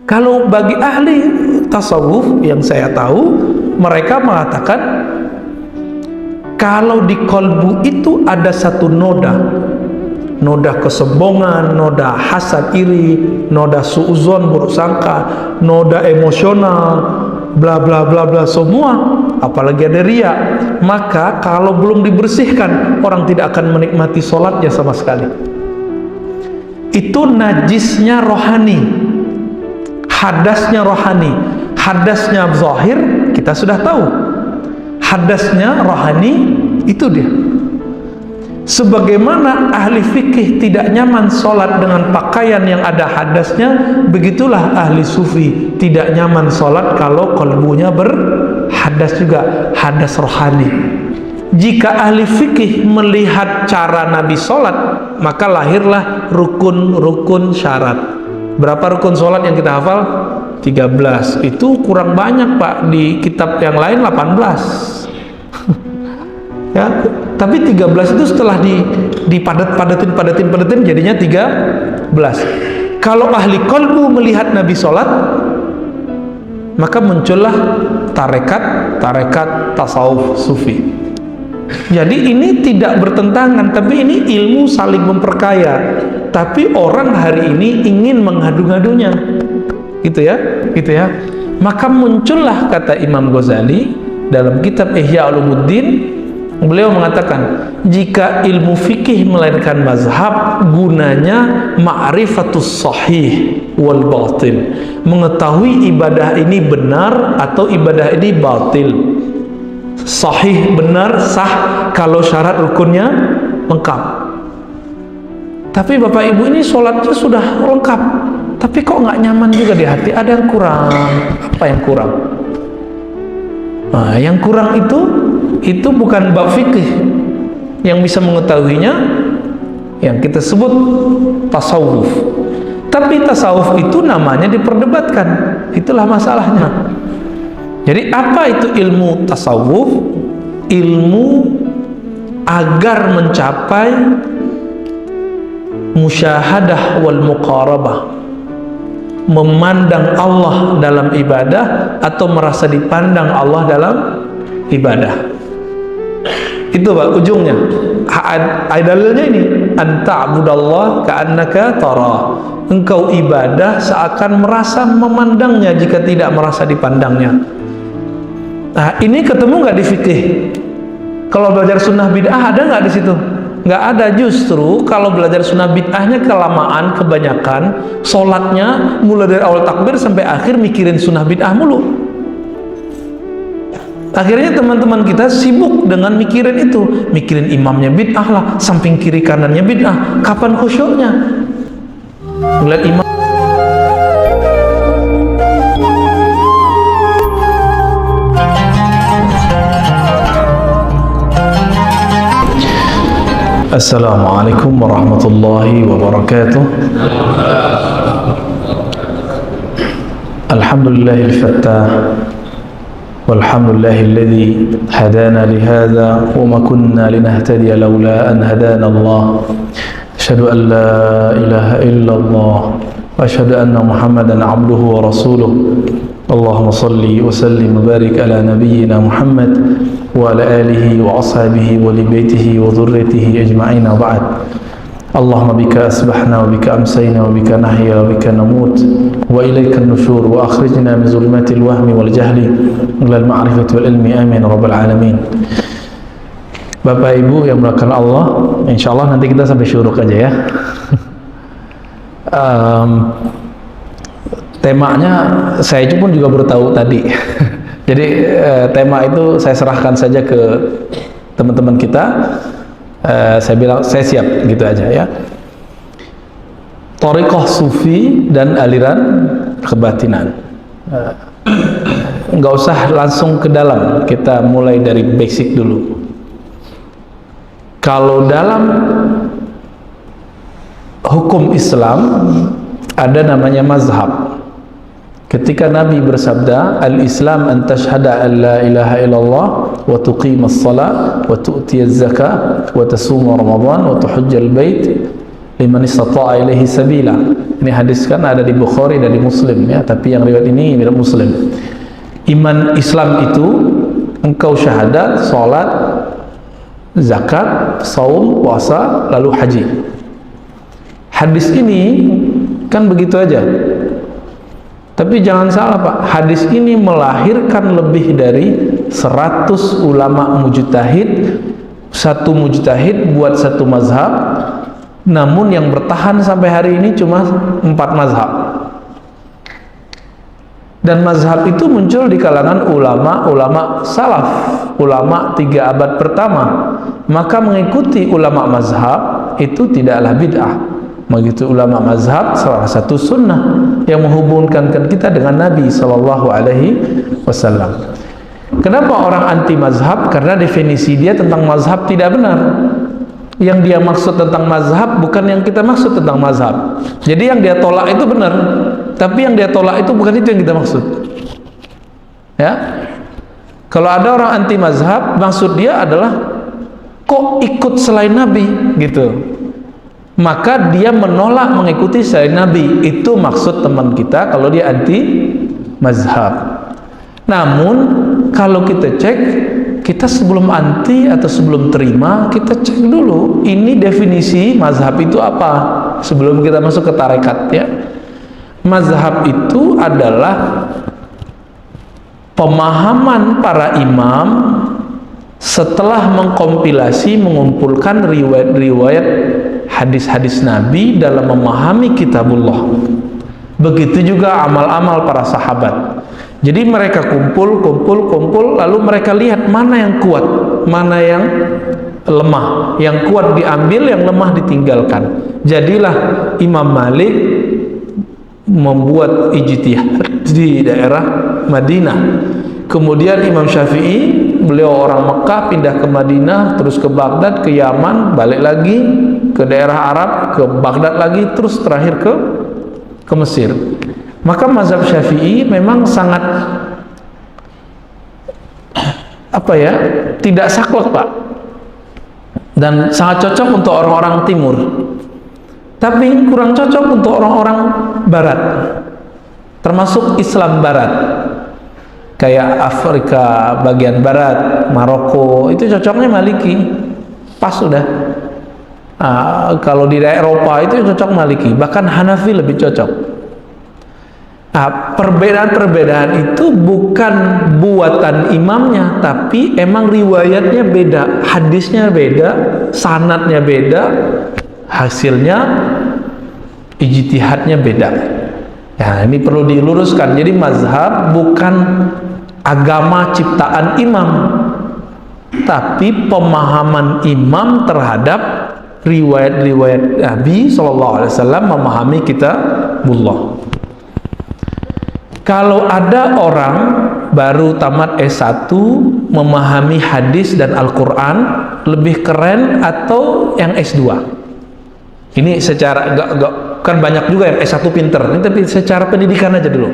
Kalau bagi ahli tasawuf yang saya tahu, mereka mengatakan kalau di kolbu itu ada satu noda kesombongan, noda hasad iri, noda suuzon buruk sangka, noda emosional, bla bla bla bla semua, apalagi ada riya, maka kalau belum dibersihkan orang tidak akan menikmati sholatnya sama sekali. Itu najisnya rohani, hadasnya rohani. Hadasnya zahir kita sudah tahu, hadasnya rohani itu dia. Sebagaimana ahli fikih tidak nyaman sholat dengan pakaian yang ada hadasnya, begitulah ahli sufi tidak nyaman sholat kalau kalbunya berhadas juga, hadas rohani. Jika ahli fikih melihat cara Nabi sholat, maka lahirlah rukun-rukun syarat. Berapa rukun sholat yang kita hafal? 13. Itu kurang banyak Pak, di kitab yang lain 18. Ya, tapi 13 itu setelah dipadat-padatin jadinya 13. Kalau ahli qalbu melihat Nabi sholat, maka muncullah tarekat tasawuf sufi. Jadi ini tidak bertentangan, tapi ini ilmu saling memperkaya. Tapi orang hari ini ingin mengadu-ngadunya, gitu ya. Maka muncullah kata Imam Ghazali dalam kitab Ihya Ulumuddin, beliau mengatakan jika ilmu fikih melainkan mazhab, gunanya ma'rifatus sahih wal batil, mengetahui ibadah ini benar atau ibadah ini batil. Sahih benar, sah kalau syarat rukunnya lengkap. Tapi bapak ibu ini sholatnya sudah lengkap, tapi kok nggak nyaman juga di hati, ada yang kurang. Apa yang kurang? Nah, yang kurang itu bukan bab fikih yang bisa mengetahuinya, yang kita sebut tasawuf. Tapi tasawuf itu namanya diperdebatkan, itulah masalahnya. Jadi apa itu ilmu tasawuf? Ilmu agar mencapai musyahadah wal muqarabah, memandang Allah dalam ibadah atau merasa dipandang Allah dalam ibadah. Itu Pak ujungnya. Dalilnya ini, anta'budallah ka'annaka tara. Engkau ibadah seakan merasa memandangnya jika tidak merasa dipandangnya. Nah, ini ketemu nggak di fikih? Kalau belajar sunnah bid'ah ada nggak di situ? Nggak ada. Justru kalau belajar sunnah bid'ahnya kelamaan, kebanyakan sholatnya mulai dari awal takbir sampai akhir mikirin sunnah bid'ah mulu. Akhirnya teman-teman kita sibuk dengan mikirin itu, mikirin imamnya bid'ah lah, samping kiri kanannya bid'ah. Kapan khusyuknya? Melihat imam. Assalamualaikum warahmatullahi wabarakatuh. Alhamdulillahil fattah, walhamdulillahilladzi hadana lihadza wa ma kunna linahtadiya laula an hadana Allah. Asyhadu an la ilaha illallah wa asyhadu anna Muhammadan abduhu wa rasuluh. Allahumma salli wa sallim wa barik ala nabiyyina Muhammad wa ala alihi wa ashabihi wa li baitihi wa dhurriyyatihi ajma'in, wa ba'd. Allahumma bika asbahna wa bika amsayna wa bika nahya wa bika namut wa ilayka an-nushur wa akhrijna min zulmatil wahmi wal jahli ila al-ma'rifati wal ilmi, amin rabbal alamin. Bapak Ibu yang mulakan Allah, insyaallah nanti kita sampai syuruk aja ya. Temanya saya pun juga baru tahu tadi. Jadi tema itu saya serahkan saja ke teman-teman kita. Saya bilang saya siap gitu aja ya. Thariqah sufi dan aliran kebatinan. Nggak usah langsung ke dalam, kita mulai dari basic dulu. Kalau dalam hukum Islam ada namanya mazhab. Ketika Nabi bersabda, al-Islam an tashhada an la ilaha illallah wa tuqimas salat wa tu'tiyaz zakah wa tasuma ramadan wa tuhajjal bait liman istata'a ilaihi sabila. Ini hadis kan ada di Bukhari dan di Muslim ya, tapi yang riwayat ini tidak Muslim. Iman Islam itu engkau syahadat, salat, zakat, saum, puasa, lalu haji. Hadis ini kan begitu aja. Tapi jangan salah Pak, hadis ini melahirkan lebih dari 100 ulama mujtahid. Satu mujtahid buat satu mazhab, namun yang bertahan sampai hari ini cuma 4 mazhab. Dan mazhab itu muncul di kalangan ulama-ulama salaf, ulama 3 abad pertama. Maka mengikuti ulama mazhab itu tidaklah bid'ah. Begitu ulama mazhab salah satu sunnah yang menghubungkan kita dengan Nabi SAW. Kenapa orang anti mazhab? Karena definisi dia tentang mazhab tidak benar. Yang dia maksud tentang mazhab bukan yang kita maksud tentang mazhab. Jadi yang dia tolak itu benar, tapi yang dia tolak itu bukan itu yang kita maksud. Ya, kalau ada orang anti mazhab, maksud dia adalah kok ikut selain Nabi gitu. Maka dia menolak mengikuti selain Nabi. Itu maksud teman kita kalau dia anti mazhab. Namun kalau kita cek, kita sebelum anti atau sebelum terima, kita cek dulu ini definisi mazhab itu apa sebelum kita masuk ke tarekat ya. Mazhab itu adalah pemahaman para imam setelah mengkompilasi, mengumpulkan riwayat-riwayat hadis-hadis Nabi dalam memahami kitabullah. Begitu juga amal-amal para sahabat. Jadi mereka kumpul, lalu mereka lihat mana yang kuat, mana yang lemah. Yang kuat diambil, yang lemah ditinggalkan. Jadilah Imam Malik membuat ijtihad di daerah Madinah. Kemudian Imam Syafi'i, beliau orang Mekah, pindah ke Madinah, terus ke Baghdad, ke Yaman, balik lagi ke daerah Arab, ke Baghdad lagi, terus terakhir ke Mesir. Maka mazhab Syafi'i memang sangat tidak saklek Pak, dan sangat cocok untuk orang-orang timur, tapi kurang cocok untuk orang-orang barat, termasuk Islam barat, kayak Afrika bagian barat, Maroko, itu cocoknya Maliki, pas sudah. Kalau di daerah Eropa itu cocok Maliki, bahkan Hanafi lebih cocok. Perbedaan-perbedaan itu bukan buatan imamnya, tapi emang riwayatnya beda, hadisnya beda, sanadnya beda, hasilnya ijtihadnya beda. Ya, ini perlu diluruskan. Jadi mazhab bukan agama ciptaan imam, tapi pemahaman imam terhadap riwayat-riwayat Nabi SAW memahami kitabullah. Kalau ada orang baru tamat S1 memahami hadis dan Al-Quran, lebih keren atau yang S2? Ini secara kan banyak juga yang S1 pinter, ini tapi secara pendidikan aja dulu.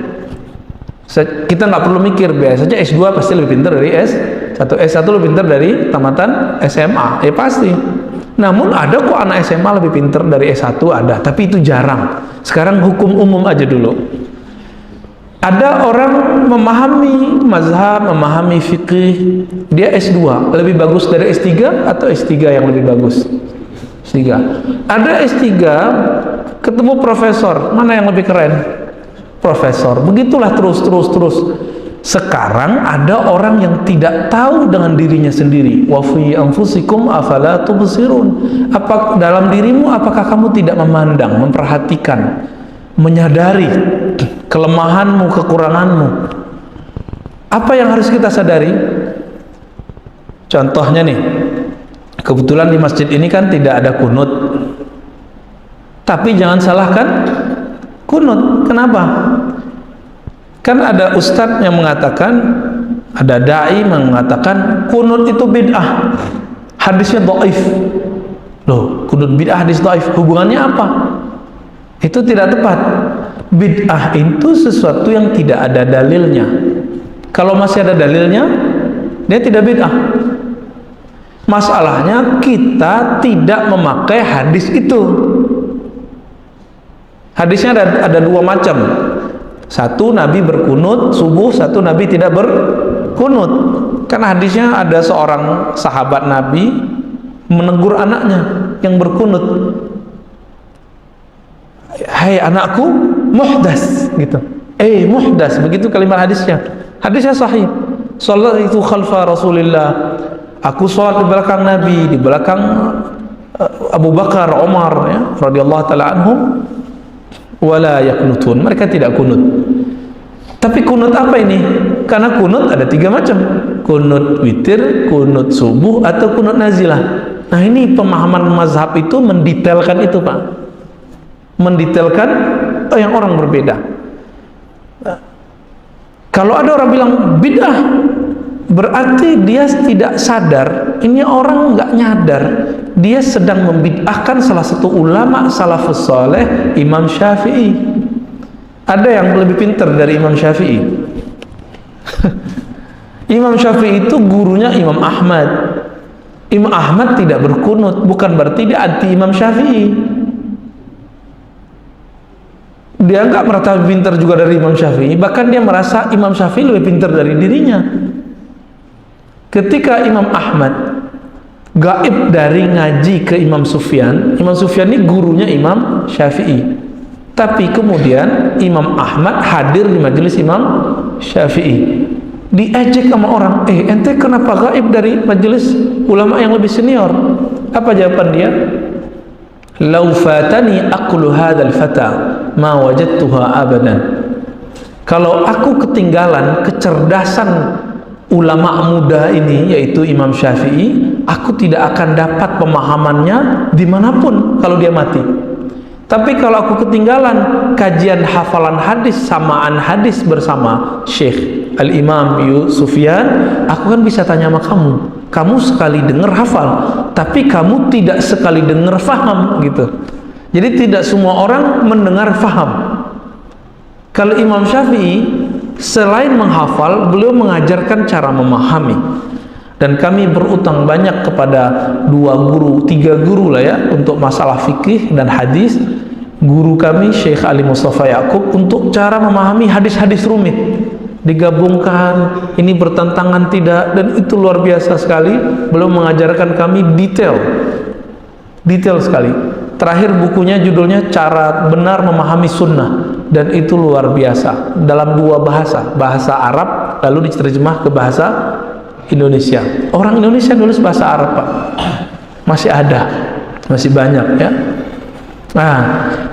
Kita nggak perlu mikir, biasanya S2 pasti lebih pinter dari S1, S1 lebih pinter dari tamatan SMA, ya pasti. Namun ada kok anak SMA lebih pinter dari S1, ada, tapi itu jarang. Sekarang hukum umum aja dulu. Ada orang memahami mazhab, memahami fikih, dia S2, lebih bagus dari S3 atau S3 yang lebih bagus? S3. Ada S3, ketemu profesor, mana yang lebih keren? Profesor. Begitulah terus. Sekarang ada orang yang tidak tahu dengan dirinya sendiri. Wa fi anfusikum afala tubsirun. Apa dalam dirimu, apakah kamu tidak memandang, memperhatikan, menyadari kelemahanmu, kekuranganmu? Apa yang harus kita sadari? Contohnya nih, kebetulan di masjid ini kan tidak ada kunut, tapi jangan salahkan kunut. Kenapa? Kan ada ustadz yang mengatakan, ada da'i mengatakan kunut itu bid'ah, hadisnya dhaif. Loh, kunut bid'ah, hadis dhaif, hubungannya apa? Itu tidak tepat. Bid'ah itu sesuatu yang tidak ada dalilnya. Kalau masih ada dalilnya, dia tidak bid'ah. Masalahnya kita tidak memakai hadis itu. Hadisnya ada dua macam. Satu Nabi berkunut subuh, satu Nabi tidak berkunut. Karena hadisnya ada seorang sahabat Nabi menegur anaknya yang berkunut. Hai anakku, muhdas gitu. Muhdas, begitu kalimat hadisnya. Hadisnya sahih. Shallaitu khalfa Rasulillah. Aku sholat di belakang Nabi, di belakang Abu Bakar, Umar, ya, radhiyallahu taala anhum. Wala yaknutun, mereka tidak kunut. Tapi kunut apa ini? Karena kunut ada tiga macam: kunut witir, kunut subuh, atau kunut nazilah. Nah, ini pemahaman mazhab itu mendetailkan itu, Pak. Mendetailkan yang orang berbeda. Kalau ada orang bilang bid'ah, berarti dia tidak sadar. Ini orang nggak nyadar, dia sedang membid'ahkan salah satu ulama salafus saleh, Imam Syafi'i. Ada yang lebih pintar dari Imam Syafi'i. Imam Syafi'i itu gurunya Imam Ahmad. Imam Ahmad tidak berkunut, bukan berarti dia anti Imam Syafi'i. Dia nggak merasa pintar juga dari Imam Syafi'i, bahkan dia merasa Imam Syafi'i lebih pintar dari dirinya. Ketika Imam Ahmad gaib dari ngaji ke Imam Sufyan, Imam Sufyan ini gurunya Imam Syafi'i, tapi kemudian Imam Ahmad hadir di majelis Imam Syafi'i, diejek sama orang, ente kenapa gaib dari majelis ulama yang lebih senior? Apa jawaban dia? Lau fatani aqlu hadzal fata ma wajadtuha abadan. Kalau aku ketinggalan kecerdasan ulama muda ini, yaitu Imam Syafi'i, aku tidak akan dapat pemahamannya dimanapun kalau dia mati. Tapi kalau aku ketinggalan kajian hafalan hadis, samaan hadis bersama Syekh Al-Imam Sufyan, aku kan bisa tanya sama kamu. Kamu sekali dengar hafal, tapi kamu tidak sekali dengar faham gitu. Jadi tidak semua orang mendengar faham. Kalau Imam Syafi'i selain menghafal, beliau mengajarkan cara memahami. Dan kami berutang banyak kepada 2 guru, 3 guru lah ya, untuk masalah fikih dan hadis. Guru kami Syekh Ali Mustafa Yaqub untuk cara memahami hadis-hadis rumit, digabungkan, ini bertentangan tidak, dan itu luar biasa sekali. Beliau mengajarkan kami detail sekali. Terakhir bukunya judulnya Cara Benar Memahami Sunnah, dan itu luar biasa dalam 2 bahasa Arab lalu diterjemah ke bahasa Indonesia. Orang Indonesia nulis bahasa Arab, Pak, masih ada, masih banyak ya. Nah,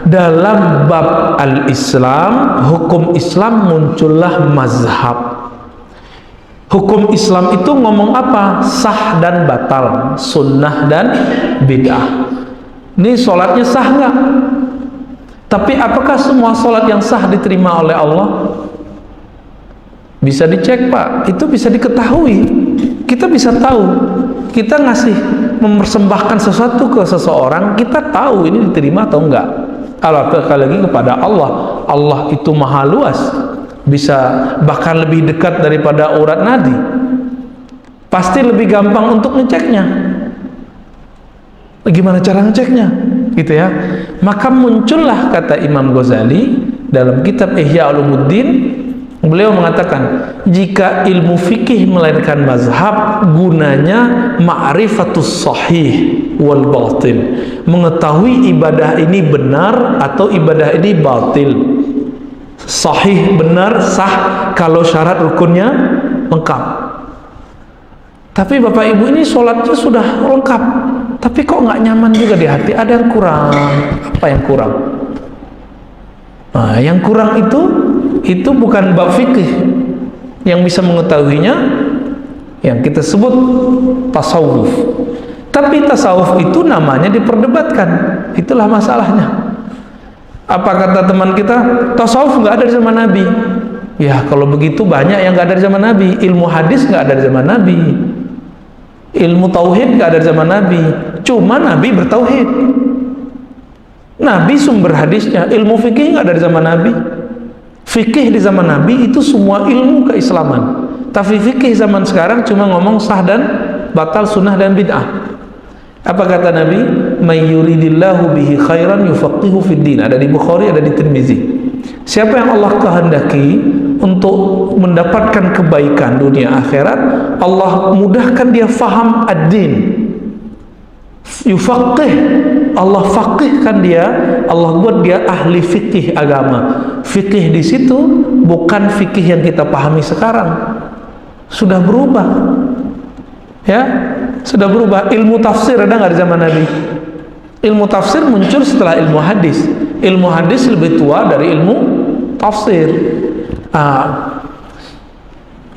dalam bab al-Islam, hukum Islam, muncullah mazhab. Hukum Islam itu ngomong apa? Sah dan batal, sunnah dan bid'ah. Ini sholatnya sah nggak? Tapi apakah semua sholat yang sah diterima oleh Allah? Bisa dicek, Pak. Itu bisa diketahui. Kita bisa tahu. Kita mempersembahkan sesuatu ke seseorang, kita tahu ini diterima atau enggak. Apalagi lagi kepada Allah. Allah itu maha luas, bisa bahkan lebih dekat daripada urat nadi. Pasti lebih gampang untuk ngeceknya. Gimana cara ngeceknya? Gitu ya. Maka muncullah kata Imam Ghazali dalam kitab Ihya Ulumuddin. Beliau mengatakan, jika ilmu fikih melahirkan mazhab, gunanya ma'rifatus sahih wal batil, mengetahui ibadah ini benar atau ibadah ini batil. Sahih, benar, sah kalau syarat rukunnya lengkap. Tapi Bapak Ibu ini sholatnya sudah lengkap, tapi kok nggak nyaman juga di hati, ada yang kurang. Apa yang kurang? Nah, yang kurang itu bukan bab fikih yang bisa mengetahuinya, yang kita sebut tasawuf. Tapi tasawuf itu namanya diperdebatkan, itulah masalahnya. Apa kata teman kita? Tasawuf nggak ada di zaman Nabi. Ya kalau begitu banyak yang nggak ada di zaman Nabi. Ilmu hadis nggak ada di zaman Nabi, ilmu tauhid nggak ada di zaman Nabi. Cuma Nabi bertauhid, Nabi sumber hadisnya. Ilmu fikih nggak ada di zaman Nabi. Fikih di zaman Nabi itu semua ilmu keislaman. Tapi fikih zaman sekarang cuma ngomong sah dan batal, sunnah dan bid'ah. Apa kata Nabi? May yuridillahu bihi khairan yufaqihu fid din. Ada di Bukhari, ada di Tirmizi. Siapa yang Allah kehendaki untuk mendapatkan kebaikan dunia akhirat, Allah mudahkan dia faham ad-din. Yufaqih, Allah faqihkan dia, Allah buat dia ahli fikih agama. Fikih di situ bukan fikih yang kita pahami sekarang. Sudah berubah. Ya, sudah berubah. Ilmu tafsir ada nggak di zaman Nabi? Ilmu tafsir muncul setelah ilmu hadis. Ilmu hadis lebih tua dari ilmu tafsir.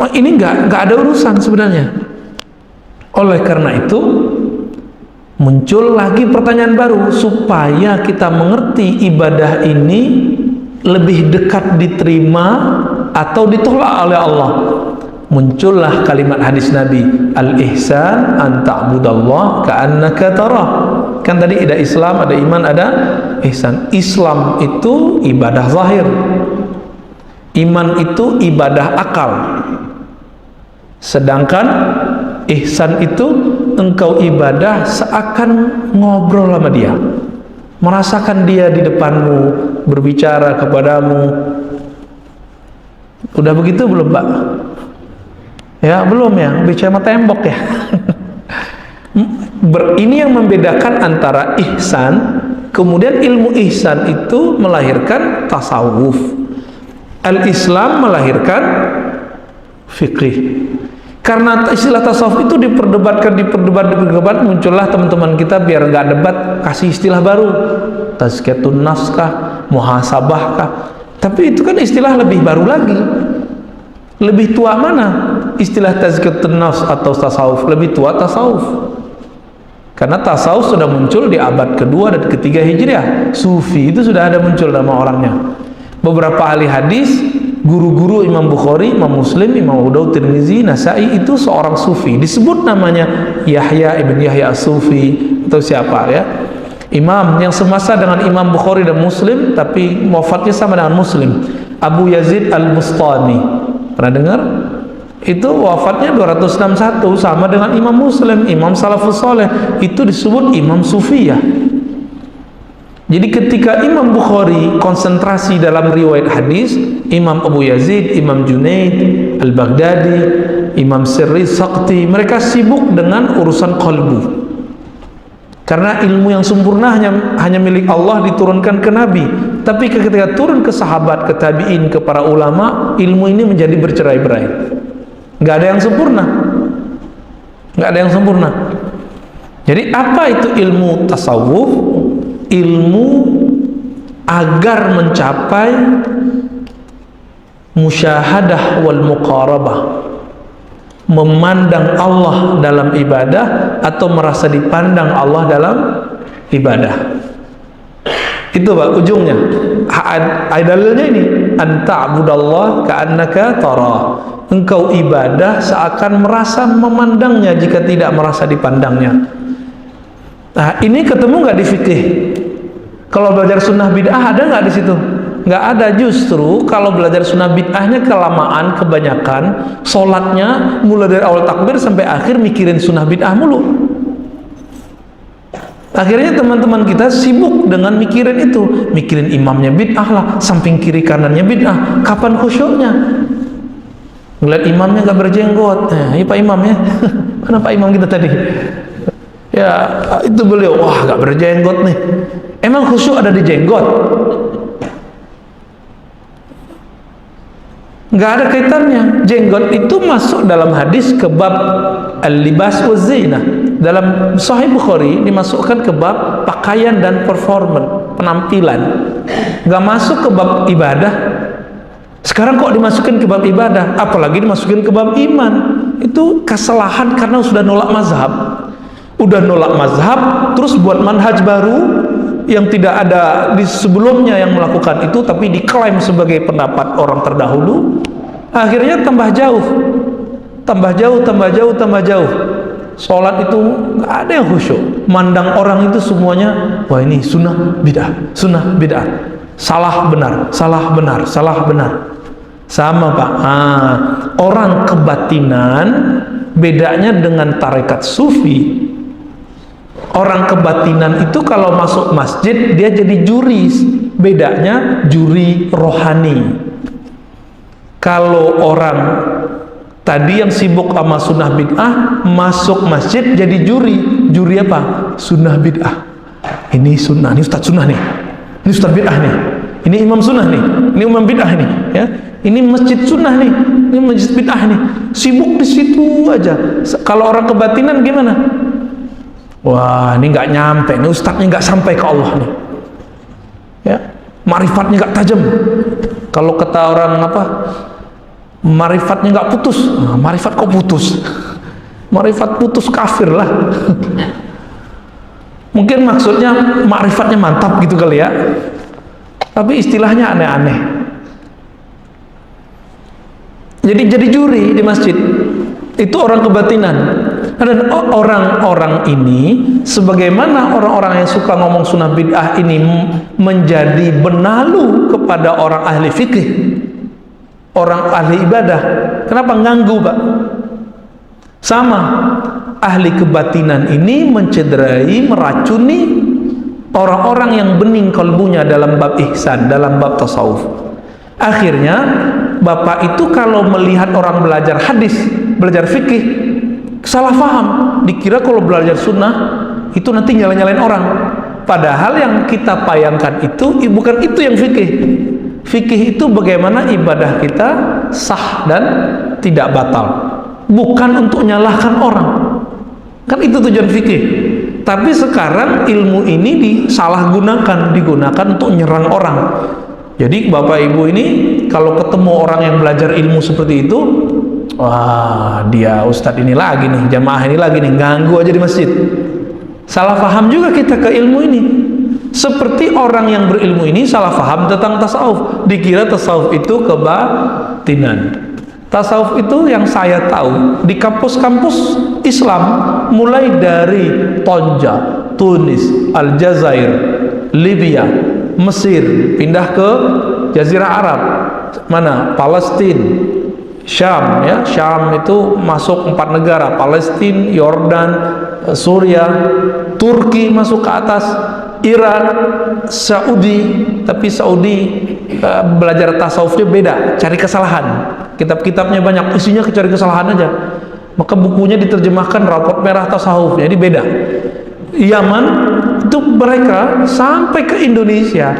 Ini nggak ada urusan sebenarnya. Oleh karena itu muncul lagi pertanyaan baru supaya kita mengerti ibadah ini lebih dekat diterima atau ditolak oleh Allah. Muncullah kalimat hadis Nabi, al-ihsan an ta'budallah ka'annaka tarah. Kan tadi ada Islam, ada iman, ada ihsan. Islam itu ibadah zahir, iman itu ibadah akal, sedangkan ihsan itu engkau ibadah seakan ngobrol sama dia, merasakan dia di depanmu, berbicara kepadamu. Udah begitu belum, Pak? Ya, belum ya, bicara sama tembok ya. Ini yang membedakan antara ihsan, kemudian ilmu ihsan itu melahirkan tasawuf. Al-Islam melahirkan fikih. Karena istilah tasawuf itu diperdebatkan, muncullah teman-teman kita biar nggak debat, kasih istilah baru. Tazkiyatun nafs kah, muhasabah kah. Tapi itu kan istilah lebih baru lagi. Lebih tua mana? Istilah tazkiyatun nafs atau tasawuf? Lebih tua tasawuf. Karena tasawuf sudah muncul di abad kedua dan ketiga Hijriah. Sufi itu sudah ada muncul nama orangnya. Beberapa ahli hadis, guru-guru Imam Bukhari, Imam Muslim, Imam Abu Daud, Tirmizi, Nasai itu seorang sufi. Disebut namanya Yahya ibn Yahya as-Sufi atau siapa ya. Imam yang semasa dengan Imam Bukhari dan Muslim tapi wafatnya sama dengan Muslim. Abu Yazid al-Bustami. Pernah dengar? Itu wafatnya 261 sama dengan Imam Muslim, Imam Salafus Saleh. Itu disebut Imam Sufi ya. Jadi ketika Imam Bukhari konsentrasi dalam riwayat hadis, Imam Abu Yazid, Imam Junaid al-Baghdadi, Imam Sirri Saqti, mereka sibuk dengan urusan qalbu. Karena ilmu yang sempurna hanya milik Allah, diturunkan ke Nabi. Tapi ketika turun ke sahabat, ke tabi'in, ke para ulama, ilmu ini menjadi bercerai-berai. Nggak ada yang sempurna. Nggak ada yang sempurna. Jadi apa itu ilmu tasawuf? Ilmu agar mencapai musyahadah wal muqarabah, memandang Allah dalam ibadah atau merasa dipandang Allah dalam ibadah. Itu Pak ujungnya. Dalilnya ini, anta'budallah ka'annaka tarah. Engkau ibadah seakan merasa memandangnya jika tidak merasa dipandangnya. Nah, ini ketemu nggak di fikih? Kalau belajar sunnah bid'ah ada nggak di situ? Nggak ada. Justru kalau belajar sunnah bid'ahnya kelamaan, kebanyakan sholatnya mulai dari awal takbir sampai akhir mikirin sunnah bid'ah mulu. Akhirnya teman-teman kita sibuk dengan mikirin itu, mikirin imamnya bid'ah lah, samping kiri kanannya bid'ah. Kapan khusyuknya? Ngeliat imamnya nggak berjenggot, iya Pak Imam ya. Mana Pak Imam kita tadi? Ya itu beliau, wah nggak berjenggot nih. Emang khusyuk ada di jenggot? Nggak ada kaitannya. Jenggot itu masuk dalam hadis ke bab al-libas wa zina. Dalam Sahih Bukhari dimasukkan ke bab pakaian dan performan, penampilan. Nggak masuk ke bab ibadah. Sekarang kok dimasukin ke bab ibadah, apalagi dimasukin ke bab iman. Itu kesalahan karena sudah nolak mazhab. Udah nolak mazhab, terus buat manhaj baru yang tidak ada di sebelumnya yang melakukan itu, tapi diklaim sebagai pendapat orang terdahulu. Akhirnya tambah jauh, tambah jauh, tambah jauh, tambah jauh. Sholat itu nggak ada yang khusyuk. Mandang orang itu semuanya, wah ini sunnah bid'ah, sunnah bid'ah, salah benar, salah benar, salah benar. Sama Pak. Orang kebatinan bedanya dengan tarekat sufi. Orang kebatinan itu kalau masuk masjid dia jadi juri. Bedanya juri rohani. Kalau orang tadi yang sibuk sama sunnah bid'ah masuk masjid jadi juri. Juri apa? Sunnah bid'ah. Ini sunnah, ini ustadz sunnah nih, ini ustadz bid'ah nih, ini imam sunnah nih, ini imam bid'ah nih, ya. Ini masjid sunnah nih, ini masjid bid'ah nih. Sibuk di situ aja. Kalau orang kebatinan gimana? Wah, ini nggak nyampe, ini ustadznya nggak sampai ke Allah nih, ya. Marifatnya nggak tajam. Kalau kata orang apa, marifatnya nggak putus. Nah, marifat kok putus? Marifat putus kafir lah. Mungkin maksudnya marifatnya mantap gitu kali ya, tapi istilahnya aneh-aneh. Jadi juri di masjid itu orang kebatinan. Dan orang-orang ini, sebagaimana orang-orang yang suka ngomong sunnah bid'ah ini menjadi benalu kepada orang ahli fikih, orang ahli ibadah. Kenapa ganggu, Pak? Sama, ahli kebatinan ini mencederai, meracuni orang-orang yang bening kalbunya dalam bab ihsan, dalam bab tasawuf. Akhirnya bapak itu kalau melihat orang belajar hadis, belajar fikih, salah paham, dikira kalau belajar sunnah itu nanti nyala-nyalain orang. Padahal yang kita bayangkan itu bukan itu yang fikih. Fikih itu bagaimana ibadah kita sah dan tidak batal, bukan untuk nyalahkan orang. Kan itu tujuan fikih. Tapi sekarang ilmu ini disalahgunakan, digunakan untuk nyerang orang. Jadi bapak ibu ini kalau ketemu orang yang belajar ilmu seperti itu, wah, dia ustadz ini lagi nih, jamaah ini lagi nih, ganggu aja di masjid. Salah paham juga kita ke ilmu ini. Seperti orang yang berilmu ini salah paham tentang tasawuf. Dikira tasawuf itu kebatinan. Tasawuf itu yang saya tahu di kampus-kampus Islam, mulai dari Tonja, Tunis, Aljazair, Libya, Mesir, pindah ke Jazirah Arab, mana? Palestina, Syam, ya. Syam itu masuk 4 negara: Palestina, Yordan, Suriah, Turki masuk ke atas, Iran, Saudi. Tapi Saudi belajar tasawufnya beda, cari kesalahan. Kitab-kitabnya banyak, isinya cari kesalahan aja. Maka bukunya diterjemahkan raport merah tasawuf, jadi beda. Yaman itu mereka sampai ke Indonesia,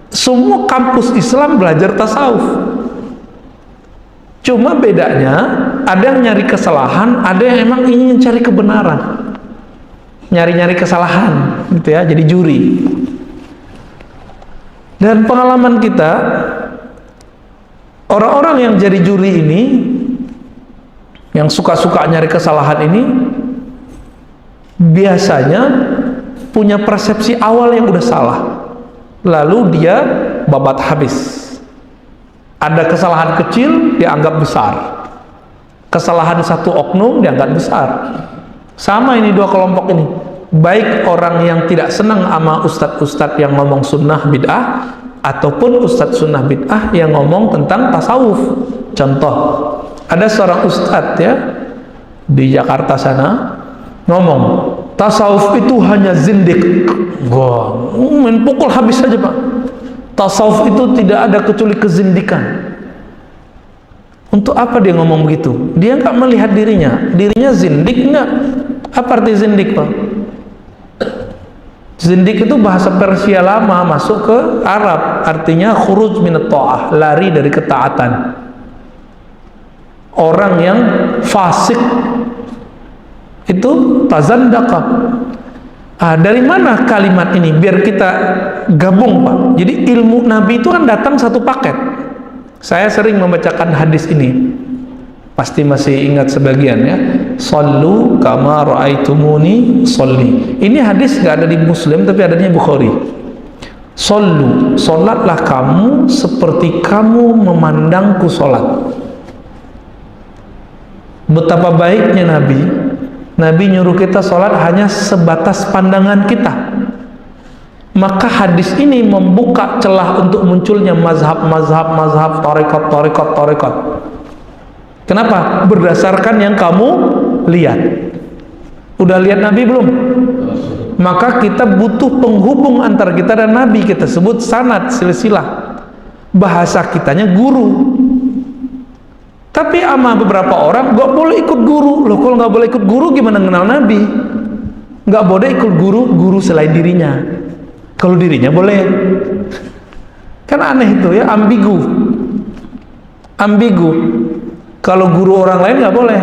semua kampus Islam belajar tasawuf. Cuma bedanya ada yang nyari kesalahan, ada yang emang ingin cari kebenaran, nyari-nyari kesalahan gitu ya, jadi juri. Dan pengalaman kita, orang-orang yang jadi juri ini, yang suka-suka nyari kesalahan ini, biasanya punya persepsi awal yang udah salah, lalu dia babat habis. Ada kesalahan kecil dianggap besar, kesalahan satu oknum dianggap besar. Sama ini dua kelompok ini, baik orang yang tidak senang sama ustadz-ustadz yang ngomong sunnah bid'ah, ataupun ustadz sunnah bid'ah yang ngomong tentang tasawuf. Contoh, ada seorang ustadz ya di Jakarta sana ngomong tasawuf itu hanya zindik. Wah, main pukul habis saja, Pak. Tasawuf itu tidak ada kecuali kezindikan. Untuk apa dia ngomong begitu? Dia nggak melihat dirinya zindik nggak? Apa arti zindik, Pak? Zindik itu bahasa Persia lama masuk ke Arab, artinya khuruj minat ta'ah, lari dari ketaatan. Orang yang fasik itu tazandaka. Dari mana kalimat ini? Biar kita gabung, Pak. Jadi ilmu Nabi itu kan datang satu paket. Saya sering membacakan hadis ini, pasti masih ingat sebagian ya. Sallu kama ra'aitumuni sholli. Ini hadis gak ada di Muslim tapi adanya Bukhari. Sallu, solatlah kamu seperti kamu memandangku solat. Betapa baiknya Nabi. Nabi nyuruh kita sholat hanya sebatas pandangan kita. Maka hadis ini membuka celah untuk munculnya mazhab, tarekat. Kenapa? Berdasarkan yang kamu lihat. Udah lihat Nabi belum? maka kita butuh penghubung antara kita dan Nabi, kita sebut sanad, silsilah. Bahasa kitanya guru. Tapi ama beberapa orang gak boleh ikut guru. Loh, kalau gak boleh ikut guru gimana kenal Nabi? Gak boleh ikut guru selain dirinya. Kalau dirinya boleh. Kan aneh itu ya, ambigu. Kalau guru orang lain gak boleh.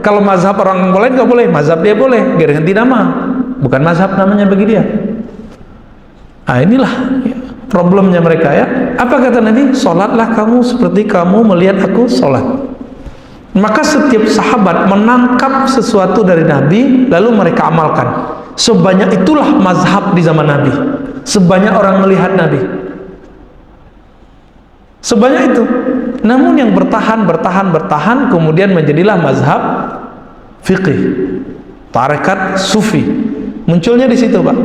Kalau mazhab orang lain gak boleh, mazhab dia boleh, dia ganti nama, bukan mazhab namanya bagi dia. Nah, inilah ya, problemnya mereka ya. Apa kata Nabi? Sholatlah kamu seperti kamu melihat aku sholat. Maka setiap sahabat menangkap sesuatu dari Nabi lalu mereka amalkan. Sebanyak itulah mazhab di zaman Nabi. Sebanyak orang melihat Nabi. Sebanyak itu. Namun yang bertahan kemudian menjadilah mazhab fiqih, tarekat sufi. Munculnya di situ, Pak.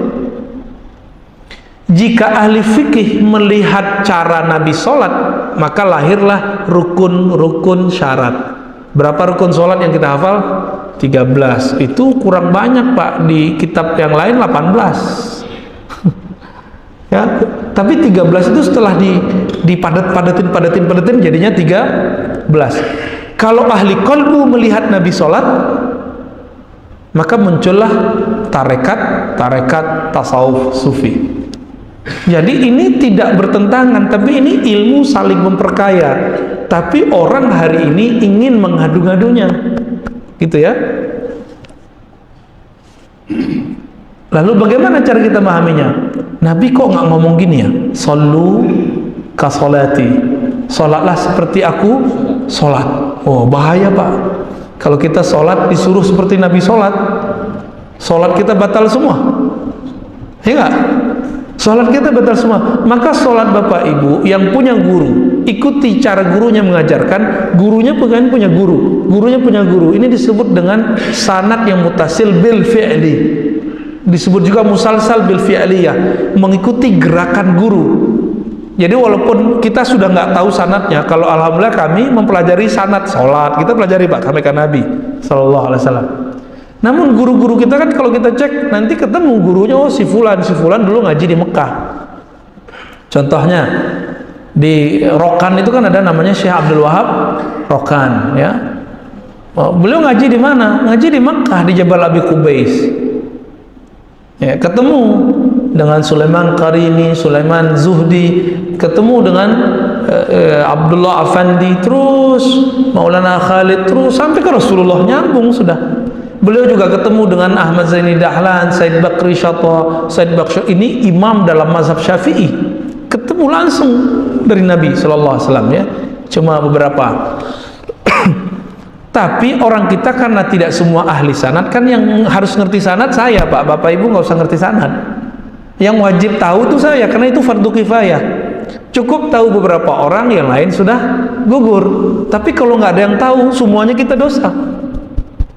Jika ahli fikih melihat cara Nabi sholat, maka lahirlah rukun-rukun syarat. Berapa rukun sholat yang kita hafal? 13. Itu kurang banyak, Pak. Di kitab yang lain 18. Ya, tapi 13 itu setelah dipadat-padatin jadinya 13. Kalau ahli qalbu melihat Nabi sholat, maka muncullah tarekat tasawuf sufi. Jadi ini tidak bertentangan, tapi ini ilmu saling memperkaya. Tapi orang hari ini ingin mengadu-ngadunya, gitu ya. Lalu bagaimana cara kita memahaminya? Nabi kok nggak ngomong gini ya? Sallu ka salati. Salatlah seperti aku salat. Oh, bahaya, Pak. Kalau kita salat disuruh seperti Nabi salat, salat kita batal semua. Ya enggak? Salat kita batal semua. Maka salat Bapak Ibu yang punya guru, ikuti cara gurunya mengajarkan. Gurunya bukan punya guru, gurunya punya guru. Ini disebut dengan sanad yang mutasil bil fi'li. Disebut juga musalsal bil fi'liyah, mengikuti gerakan guru. Jadi walaupun kita sudah nggak tahu sanadnya, kalau alhamdulillah kami mempelajari sanad sholat, kita pelajari, Pak, kami kan Nabi Sallallahu Alaihi Wasallam. Namun guru-guru kita kan kalau kita cek nanti ketemu gurunya, oh si fulan dulu ngaji di Mekah. Contohnya di Rokan itu kan ada namanya Syekh Abdul Wahab Rokan, ya. Beliau ngaji di mana? Ngaji di Mekah di Jabal Abi Qubais. Ya, ketemu dengan Sulaiman Karimi, Sulaiman Zuhdi, ketemu dengan Abdullah Afandi, terus Maulana Khalid, terus sampai ke Rasulullah, nyambung sudah. Beliau juga ketemu dengan Ahmad Zaini Dahlan, Said Bakri Syata, Said Bakri, ini imam dalam mazhab Syafi'i, ketemu langsung dari Nabi Sallallahu Alaihi Wasallam, ya. Cuma beberapa. Tapi orang kita karena tidak semua ahli sanad, kan yang harus ngerti sanad saya, Pak. Bapak Ibu nggak usah ngerti sanad. Yang wajib tahu itu saya, karena itu fardu kifayah. Cukup tahu beberapa orang, yang lain sudah gugur. Tapi kalau nggak ada yang tahu, semuanya kita dosa.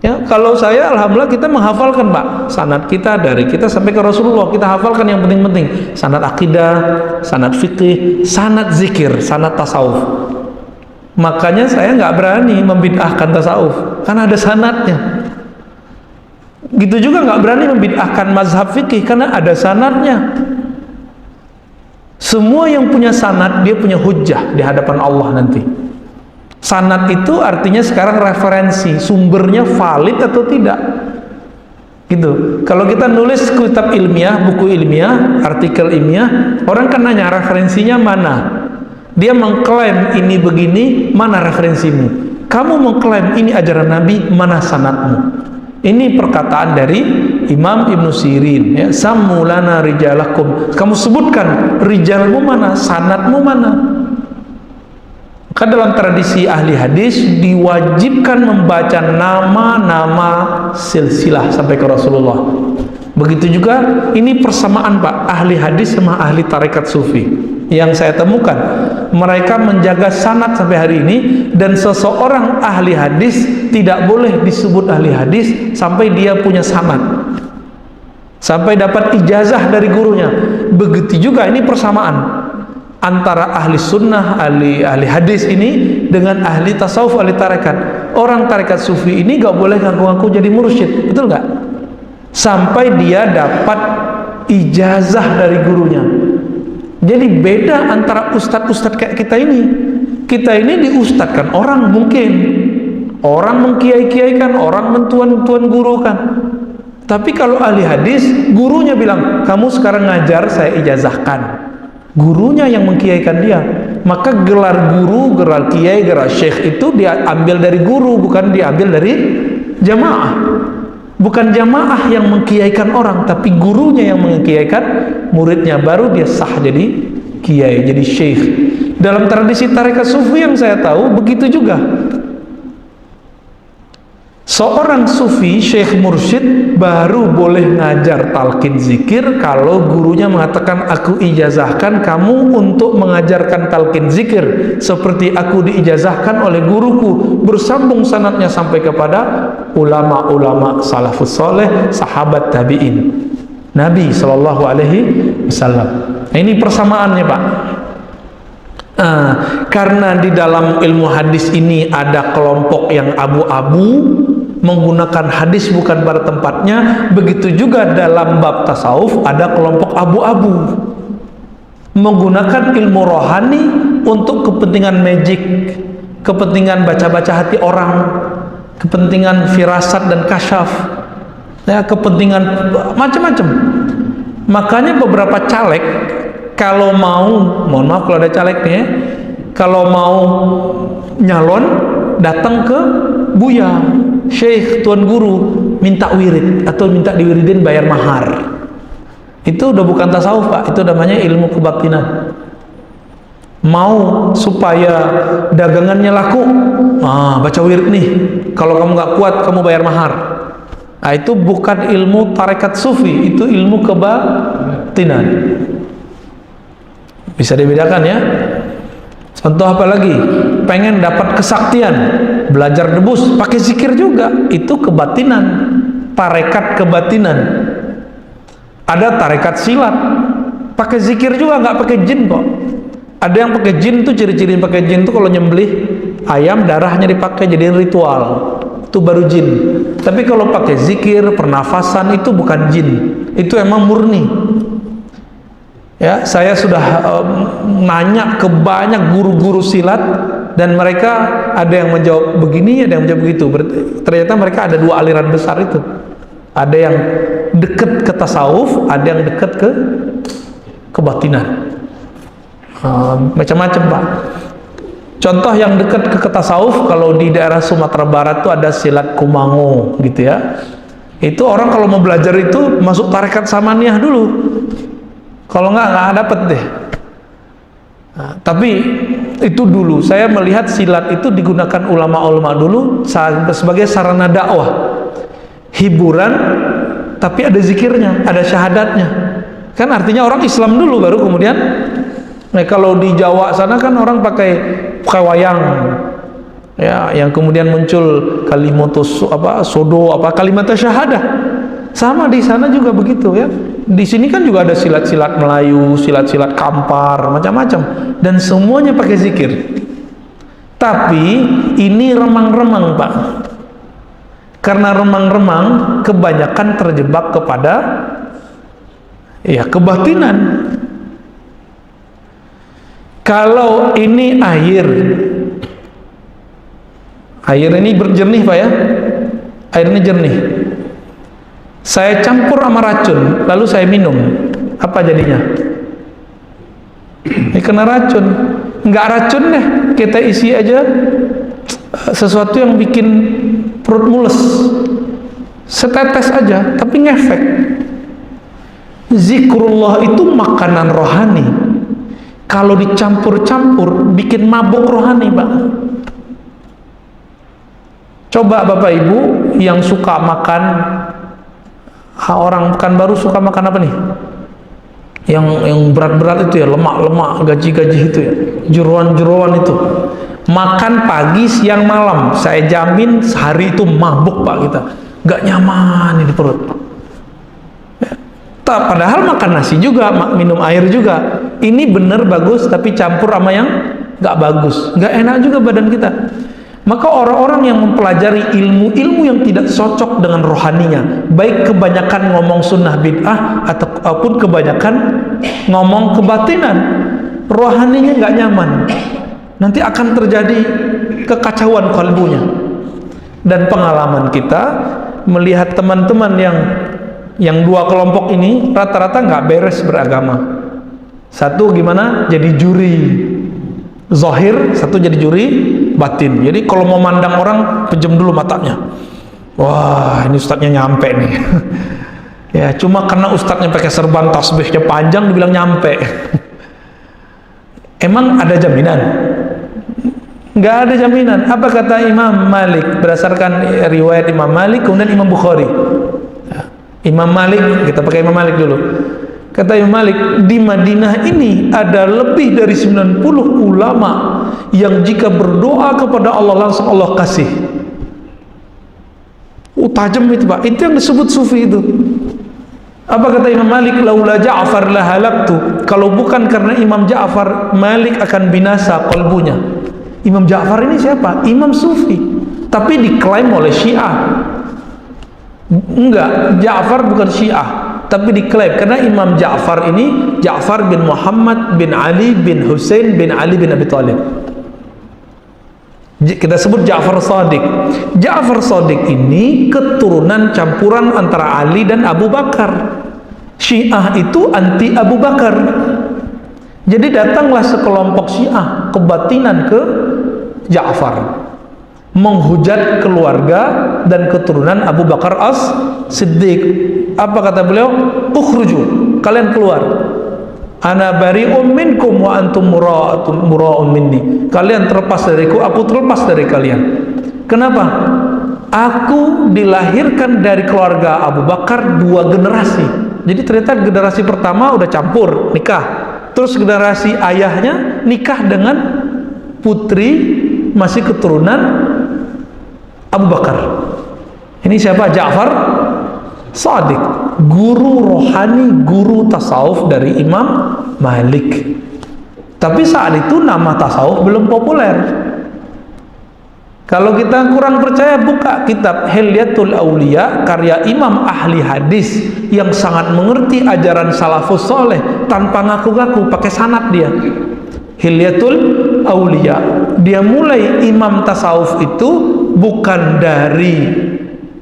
Ya, kalau saya alhamdulillah kita menghafalkan, Pak, sanad kita dari kita sampai ke Rasulullah, kita hafalkan yang penting-penting. Sanad akidah, sanad fikih, sanad zikir, sanad tasawuf. Makanya saya nggak berani membid'ahkan tasawuf karena ada sanadnya. Gitu juga nggak berani membid'ahkan mazhab fikih karena ada sanadnya. Semua yang punya sanad dia punya hujjah di hadapan Allah nanti. Sanad itu artinya sekarang referensi, sumbernya valid atau tidak. Gitu. Kalau kita nulis kitab ilmiah, buku ilmiah, artikel ilmiah, orang kan nanya referensinya mana. Dia mengklaim ini begini, mana referensimu? Kamu mengklaim ini ajaran Nabi, mana sanadmu? Ini perkataan dari Imam Ibn Sirin, ya. Sammu lana rijalakum. Kamu sebutkan rijalmu mana, sanadmu mana? Maka dalam tradisi ahli hadis diwajibkan membaca nama-nama silsilah sampai ke Rasulullah. Begitu juga ini persamaan, Pak, ahli hadis sama ahli tarekat sufi. Yang saya temukan, mereka menjaga sanad sampai hari ini, dan seseorang ahli hadis tidak boleh disebut ahli hadis sampai dia punya sanad, sampai dapat ijazah dari gurunya. Begitu juga ini persamaan antara ahli sunnah, ahli hadis ini dengan ahli tasawuf, ahli tarekat. Orang tarekat sufi ini gak boleh ngaku-ngaku jadi mursyid, betul gak? sampai dia dapat ijazah dari gurunya. Jadi beda antara ustadz-ustadz kayak kita ini. Kita ini diustadkan orang mungkin, orang mengkiai-kiaikan, orang mentuan-tuan guru kan. Tapi kalau ahli hadis, gurunya bilang, kamu sekarang ngajar, saya ijazahkan. Gurunya yang mengkiaikan dia. Maka gelar guru, gelar kiai, gelar syekh itu dia ambil dari guru, bukan diambil dari jamaah. Bukan jamaah yang mengkiaikan orang, tapi gurunya yang mengkiaikan muridnya, baru dia sah jadi kiai, jadi syekh. Dalam tradisi tarekat sufi yang saya tahu begitu juga. Seorang sufi, syekh mursyid, baru boleh ngajar talqin zikir kalau gurunya mengatakan, aku ijazahkan kamu untuk mengajarkan talqin zikir seperti aku diijazahkan oleh guruku, bersambung sanadnya sampai kepada ulama-ulama salafus soleh, sahabat tabi'in, Nabi Shallallahu Alaihi Wasallam. Nah, ini persamaannya Pak. Karena di dalam ilmu hadis ini ada kelompok yang abu-abu, menggunakan hadis bukan pada tempatnya. Begitu juga dalam bab tasawuf ada kelompok abu-abu, menggunakan ilmu rohani untuk kepentingan magic, kepentingan baca-baca hati orang, kepentingan firasat dan kasyaf, ya, kepentingan macam-macam. Makanya beberapa caleg kalau mau, mohon maaf kalau ada caleg nih ya, kalau mau nyalon datang ke Buya, Syekh, Tuan Guru, minta wirid atau minta diwiridin, bayar mahar. Itu udah bukan tasawuf Pak, itu namanya ilmu kebatinan. Mau supaya dagangannya laku, baca wirid nih, kalau kamu nggak kuat kamu bayar mahar. Nah, itu bukan ilmu tarekat sufi, itu ilmu kebatinan. Bisa dibedakan ya. Contoh apa lagi? Pengen dapat kesaktian, belajar debus, pakai zikir juga, itu kebatinan, tarekat kebatinan. Ada tarekat silat, pakai zikir juga, nggak pakai jin kok. Ada yang pakai jin tuh, ciri-ciri pakai jin tuh kalau nyembelih ayam darahnya dipakai jadi ritual, itu baru jin. Tapi kalau pakai zikir, pernafasan, itu bukan jin, itu emang murni. Ya, saya sudah nanya ke banyak guru-guru silat dan mereka ada yang menjawab begini, ada yang menjawab begitu. Ternyata mereka ada dua aliran besar itu. Ada yang dekat ke tasawuf, ada yang dekat ke kebatinan. Macam-macam Pak. Contoh yang dekat ke tasawuf, kalau di daerah Sumatera Barat tuh ada silat Kumango gitu ya. Itu orang kalau mau belajar itu masuk tarekat Samaniyah dulu. Kalau nggak dapet deh. Nah, tapi itu dulu saya melihat silat itu digunakan ulama-ulama dulu sebagai sarana dakwah, hiburan, tapi ada zikirnya, ada syahadatnya. Kan artinya orang Islam dulu baru kemudian. Nah, kalau di Jawa sana kan orang pakai wayang, ya, yang kemudian muncul kalimat syahadah. Sama di sana juga begitu ya. Di sini kan juga ada silat-silat Melayu, silat-silat Kampar, macam-macam, dan semuanya pakai zikir. Tapi ini remang-remang Pak. Karena remang-remang kebanyakan terjebak kepada ya kebatinan. Kalau ini air ini berjernih Pak ya, air ini jernih. Saya campur sama racun, lalu saya minum, apa jadinya? Kena racun. Nggak racun deh, kita isi aja sesuatu yang bikin perut mules, setetes aja, tapi ngefek. Zikrullah itu makanan rohani. Kalau dicampur-campur, bikin mabuk rohani Pak. Coba Bapak Ibu yang suka makan, orang Pekanbaru suka makan apa nih? Yang berat-berat itu ya, lemak-lemak, gaji-gaji itu ya, jeroan-jeroan itu. Makan pagi, siang, malam, saya jamin sehari itu mabuk Pak kita. Gak nyaman di perut. Ya. Padahal makan nasi juga, minum air juga. Ini bener bagus, tapi campur sama yang gak bagus, gak enak juga badan kita. Maka orang-orang yang mempelajari ilmu-ilmu yang tidak cocok dengan rohaninya, baik kebanyakan ngomong sunnah bid'ah ataupun kebanyakan ngomong kebatinan, rohaninya nggak nyaman, nanti akan terjadi kekacauan kalbunya. Dan pengalaman kita melihat teman-teman yang dua kelompok ini rata-rata nggak beres beragama. Satu gimana? Jadi juri zahir, satu jadi juri batin. Jadi kalau mau mandang orang, pejam dulu matanya. Wah, ini ustadznya nyampe nih. Ya, cuma karena ustadznya pakai serban tasbihnya panjang dibilang nyampe. Emang ada jaminan? Nggak ada jaminan. Apa kata Imam Malik berdasarkan riwayat Imam Malik kemudian Imam Bukhari? Imam Malik, kita pakai Imam Malik dulu. Kata Imam Malik, di Madinah ini ada lebih dari 90 ulama yang jika berdoa kepada Allah langsung Allah kasih. Tajam itu Pak, itu yang disebut sufi itu. Apa kata Imam Malik? Laula Ja'far lahalaktu. Kalau bukan karena Imam Ja'far, Malik akan binasa kalbunya. Imam Ja'far ini siapa? Imam sufi, tapi diklaim oleh Syiah. Enggak, Ja'far bukan Syiah, tapi diklaim karena Imam Ja'far ini Ja'far bin Muhammad bin Ali bin Husain bin Ali bin Abi Thalib. Kita sebut Ja'far Shadiq. Ja'far Shadiq ini keturunan campuran antara Ali dan Abu Bakar. Syiah itu anti Abu Bakar. Jadi datanglah sekelompok Syiah kebatinan ke Ja'far, menghujat keluarga dan keturunan Abu Bakar As-Siddiq. Apa kata beliau? Ukhruju, kalian keluar. Ana bari'um minkum wa antum mura'un minni. Kalian terlepas dariku, aku terlepas dari kalian. Kenapa? Aku dilahirkan dari keluarga Abu Bakar dua generasi. Jadi ternyata generasi pertama udah campur nikah, terus generasi ayahnya nikah dengan putri masih keturunan Abu Bakar. Ini siapa? Ja'far Shadiq, guru rohani, guru tasawuf dari Imam Malik. Tapi saat itu nama tasawuf belum populer. Kalau kita kurang percaya, buka kitab Hilyatul Auliya karya Imam ahli hadis yang sangat mengerti ajaran salafus soleh tanpa ngaku-ngaku, pakai sanad dia. Hilyatul Auliya, dia mulai imam tasawuf itu bukan dari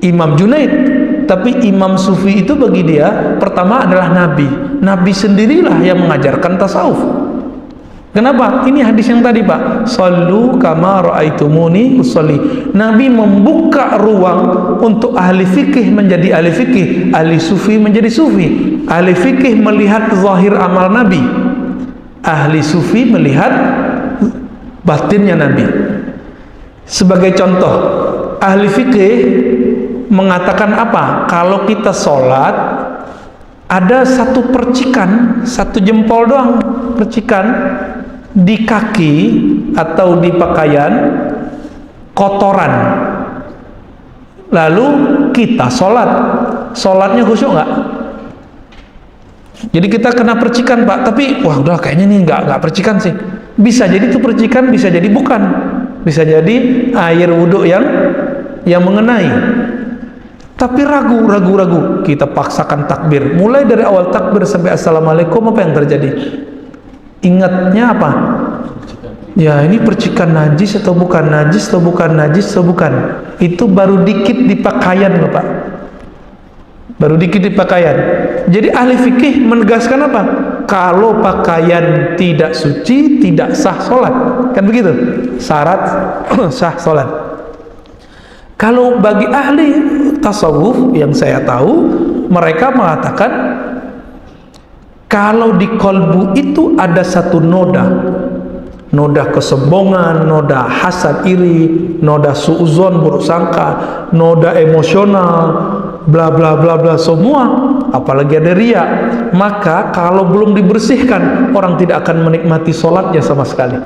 Imam Junaid, tapi imam sufi itu bagi dia pertama adalah nabi. Nabi sendirilah yang mengajarkan tasawuf. Kenapa? Ini hadis yang tadi Pak, sallu kama ra'aitumuni usolli. Nabi membuka ruang untuk ahli fikih menjadi ahli fikih, ahli sufi menjadi sufi. Ahli fikih melihat zahir amal Nabi, ahli sufi melihat batinnya Nabi. Sebagai contoh, ahli fikih mengatakan apa? Kalau kita sholat ada satu percikan, satu jempol doang percikan di kaki atau di pakaian, kotoran, lalu kita sholatnya khusyuk nggak? Jadi kita kena percikan Pak, tapi wah udah kayaknya nih nggak percikan sih. Bisa jadi itu percikan, bisa jadi bukan, bisa jadi air wudhu yang mengenai. Tapi ragu, kita paksakan takbir. Mulai dari awal takbir sampai assalamualaikum, apa yang terjadi? Ingatnya apa? Ya ini percikan najis atau bukan, najis atau bukan, najis atau bukan. Itu baru dikit di pakaian Bapak, baru dikit di pakaian. Jadi ahli fikih menegaskan apa? Kalau pakaian tidak suci, tidak sah sholat, kan begitu syarat sah sholat. Kalau bagi ahli tasawuf yang saya tahu, mereka mengatakan kalau di kolbu itu ada satu noda kesombongan, noda hasad iri, noda suuzon buruk sangka, noda emosional, bla bla bla bla semua, apalagi ada riya, maka kalau belum dibersihkan orang tidak akan menikmati sholatnya sama sekali.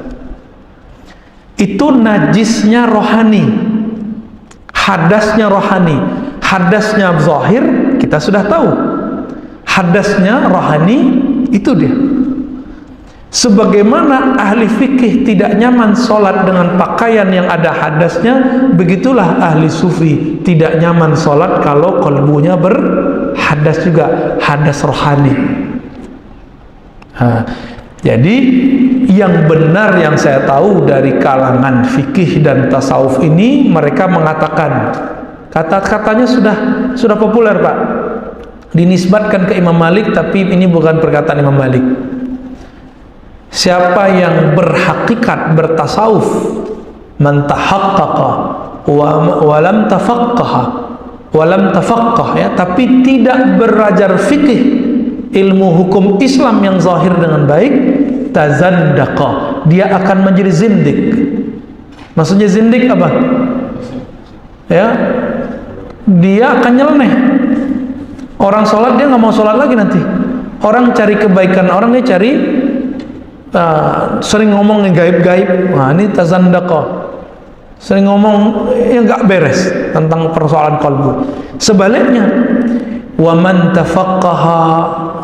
Itu najisnya rohani, hadasnya rohani. Hadasnya zahir kita sudah tahu, hadasnya rohani itu dia. Sebagaimana ahli fikih tidak nyaman sholat dengan pakaian yang ada hadasnya, begitulah ahli sufi tidak nyaman sholat kalau kalbunya berhadas juga, hadas rohani. Jadi yang benar yang saya tahu dari kalangan fikih dan tasawuf ini, mereka mengatakan, kata-katanya sudah populer Pak, dinisbatkan ke Imam Malik, tapi ini bukan perkataan Imam Malik. Siapa yang berhakikat bertasawuf, man tahaqqaqa wa lam tafaqqah ya, tapi tidak belajar fikih, ilmu hukum Islam yang zahir dengan baik, tazandaqa, dia akan menjadi zindik. Maksudnya zindik apa? Ya, dia akan nyeleneh. Orang sholat dia nggak mau sholat lagi nanti. Orang cari kebaikan orang, dia cari sering ngomong yang gaib-gaib. Nah, ini tazandaqa. Sering ngomong yang nggak beres tentang persoalan kalbu. Sebaliknya, wa man tafaqqaha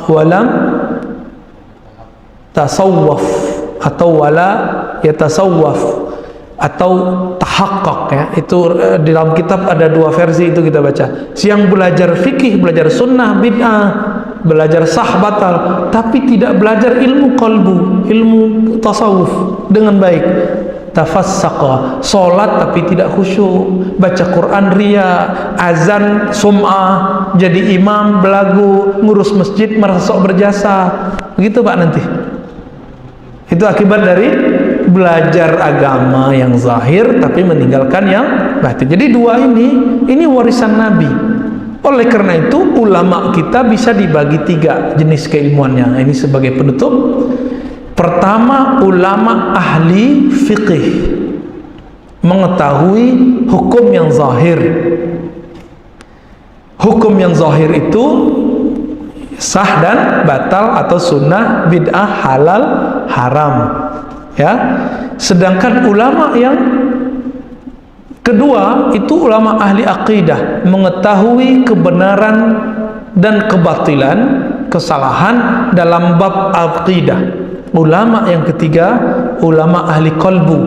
wa lam tasawwaf atau wala yatasawwaf atau tahaqqaq ya, itu di dalam kitab ada dua versi, itu kita baca. Yang belajar fikih, belajar sunnah bid'ah, belajar sah batal, tapi tidak belajar ilmu qalbu, ilmu tasawuf dengan baik, tafassaqa, sholat tapi tidak khusyuk, baca Quran ria, azan sum'ah, jadi imam belagu, ngurus masjid merasa sok berjasa, begitu Pak nanti. Itu akibat dari belajar agama yang zahir tapi meninggalkan yang batin. Jadi dua ini warisan Nabi. Oleh karena itu ulama kita bisa dibagi tiga jenis keilmuannya. Ini sebagai penutup. Pertama, ulama ahli fiqih, mengetahui hukum yang zahir. Hukum yang zahir itu sah dan batal, atau sunnah, bid'ah, halal, haram ya. Sedangkan ulama yang kedua itu ulama ahli aqidah, mengetahui kebenaran dan kebatilan, kesalahan dalam bab aqidah. Ulama yang ketiga, ulama ahli qalbu,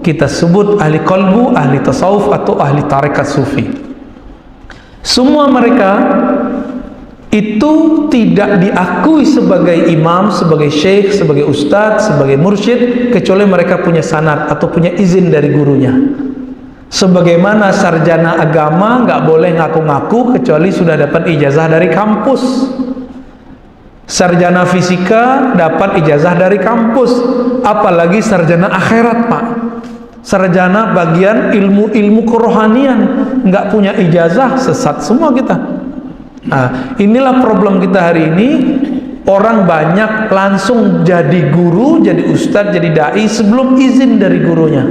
kita sebut ahli qalbu, ahli tasawuf atau ahli tarekat sufi. Semua mereka itu tidak diakui sebagai imam, sebagai syekh, sebagai ustadz, sebagai mursyid, kecuali mereka punya sanad atau punya izin dari gurunya. Sebagaimana sarjana agama nggak boleh ngaku-ngaku kecuali sudah dapat ijazah dari kampus. Sarjana fisika dapat ijazah dari kampus, apalagi sarjana akhirat Pak. Sarjana bagian ilmu kerohanian nggak punya ijazah, sesat semua kita. Nah, inilah problem kita hari ini. Orang banyak langsung jadi guru, jadi ustadz, jadi dai sebelum izin dari gurunya.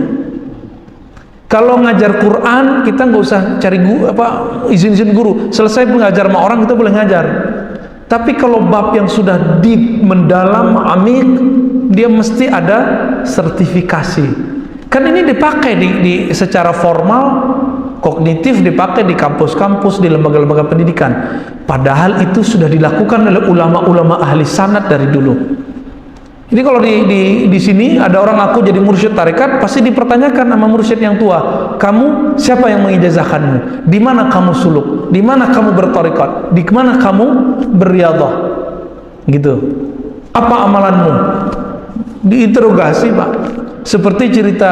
Kalau ngajar Quran kita nggak usah cari izin guru. Selesai mengajar sama orang kita boleh ngajar. Tapi kalau bab yang sudah deep, mendalam, amik, dia mesti ada sertifikasi. Kan ini dipakai secara formal, kognitif dipakai di kampus-kampus, di lembaga-lembaga pendidikan. Padahal itu sudah dilakukan oleh ulama-ulama ahli sanad dari dulu. Jadi kalau di sini ada orang aku jadi mursyid tarekat, pasti dipertanyakan sama mursyid yang tua, kamu siapa yang mengijazahkanmu? Di mana kamu suluk? Di mana kamu bertarekat? Di mana kamu berriyadhah? Gitu. Apa amalanmu? Diinterogasi Pak. Seperti cerita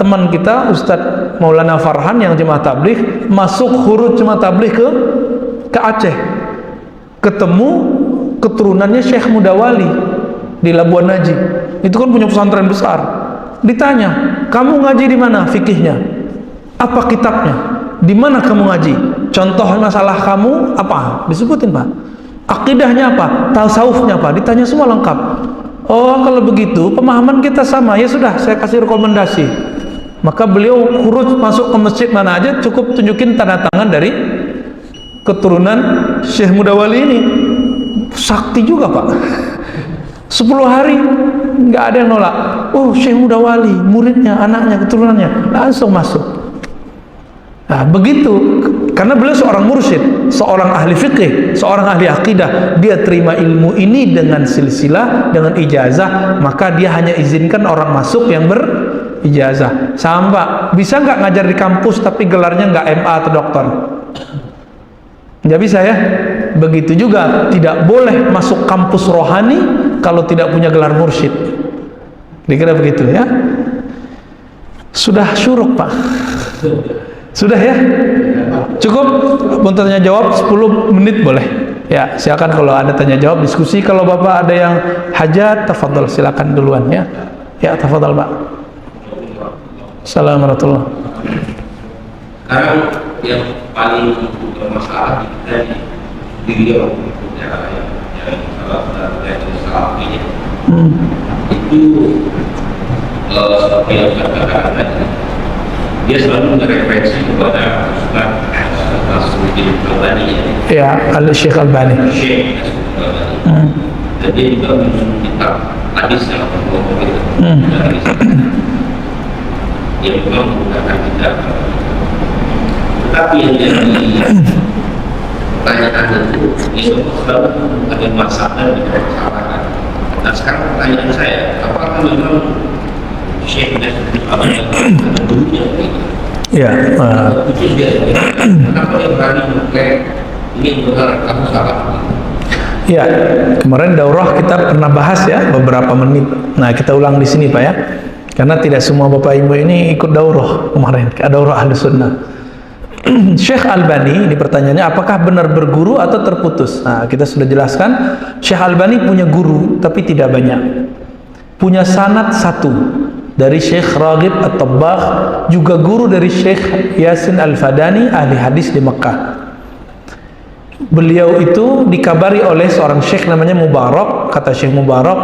teman kita Ustadz Maulana Farhan yang jemaah tabligh, masuk huruf jemaah tabligh ke Aceh, ketemu keturunannya Syekh Mudawali di Labuan Naji. Itu kan punya pesantren besar. Ditanya, kamu ngaji di mana fikihnya? Apa kitabnya? Di mana kamu ngaji? Contoh masalah kamu apa? Disebutin Pak. Akidahnya apa? Tasawufnya apa? Ditanya semua lengkap. Oh, kalau begitu pemahaman kita sama. Ya sudah, saya kasih rekomendasi. Maka beliau kurus masuk ke masjid mana aja, cukup tunjukin tanda tangan dari keturunan Syekh Mudawali ini. Sakti juga Pak. 10 hari nggak ada yang nolak. Oh, Syekh Mudawali, muridnya, anaknya, keturunannya, langsung masuk. Nah, begitu Karena beliau seorang mursyid, seorang ahli fikih, seorang ahli akidah. Dia terima ilmu ini dengan silsilah, dengan ijazah, maka dia hanya izinkan orang masuk yang berijazah. Sama, bisa nggak ngajar di kampus tapi gelarnya nggak MA atau doktor? Nggak bisa ya. Begitu juga tidak boleh masuk kampus rohani kalau tidak punya gelar mursyid. Dikira begitu ya. Sudah syuruk Pak. Sudah ya? Cukup untuk tanya jawab 10 menit boleh. Ya, silakan kalau ada tanya jawab, diskusi. Kalau Bapak ada yang hajat, tafadhol, silakan duluan ya. Ya, tafadhol Pak. Assalamualaikum warahmatullahi wabarakatuh. Sekarang yang paling bermasalah dari beliau yang salah ini itu seperti yang katakan tadi, dia selalu mereferensi kepada Ustaz Nasruddin Albani ya, Syekh Albani. Dan dia juga menyusun kitab hadis yang berbau itu yang memang menggunakan kitab. Tetapi yang jadi pertanyaan itu selalu ada masalah dan kesalahan. Nah sekarang pertanyaan saya, apakah memang Syekh Nasruddin Albani ada dulunya Ya, kenapa dia berani mengklaim ini benar, kamu salah? ya, kemarin daurah kita pernah bahas ya beberapa menit. Nah kita ulang di sini Pak ya, karena tidak semua Bapak Ibu ini ikut daurah kemarin, daurah ahli sunnah. Syekh Albani, ini pertanyaannya, apakah benar berguru atau terputus? Nah kita sudah jelaskan, Syekh Albani punya guru tapi tidak banyak. Punya sanad satu dari Syekh Raghib At-Tabbagh, juga guru dari Syekh Yasin Al-Fadani, ahli hadis di Mekah. Beliau itu dikabari oleh seorang syekh namanya Mubarak. Kata Syekh Mubarak,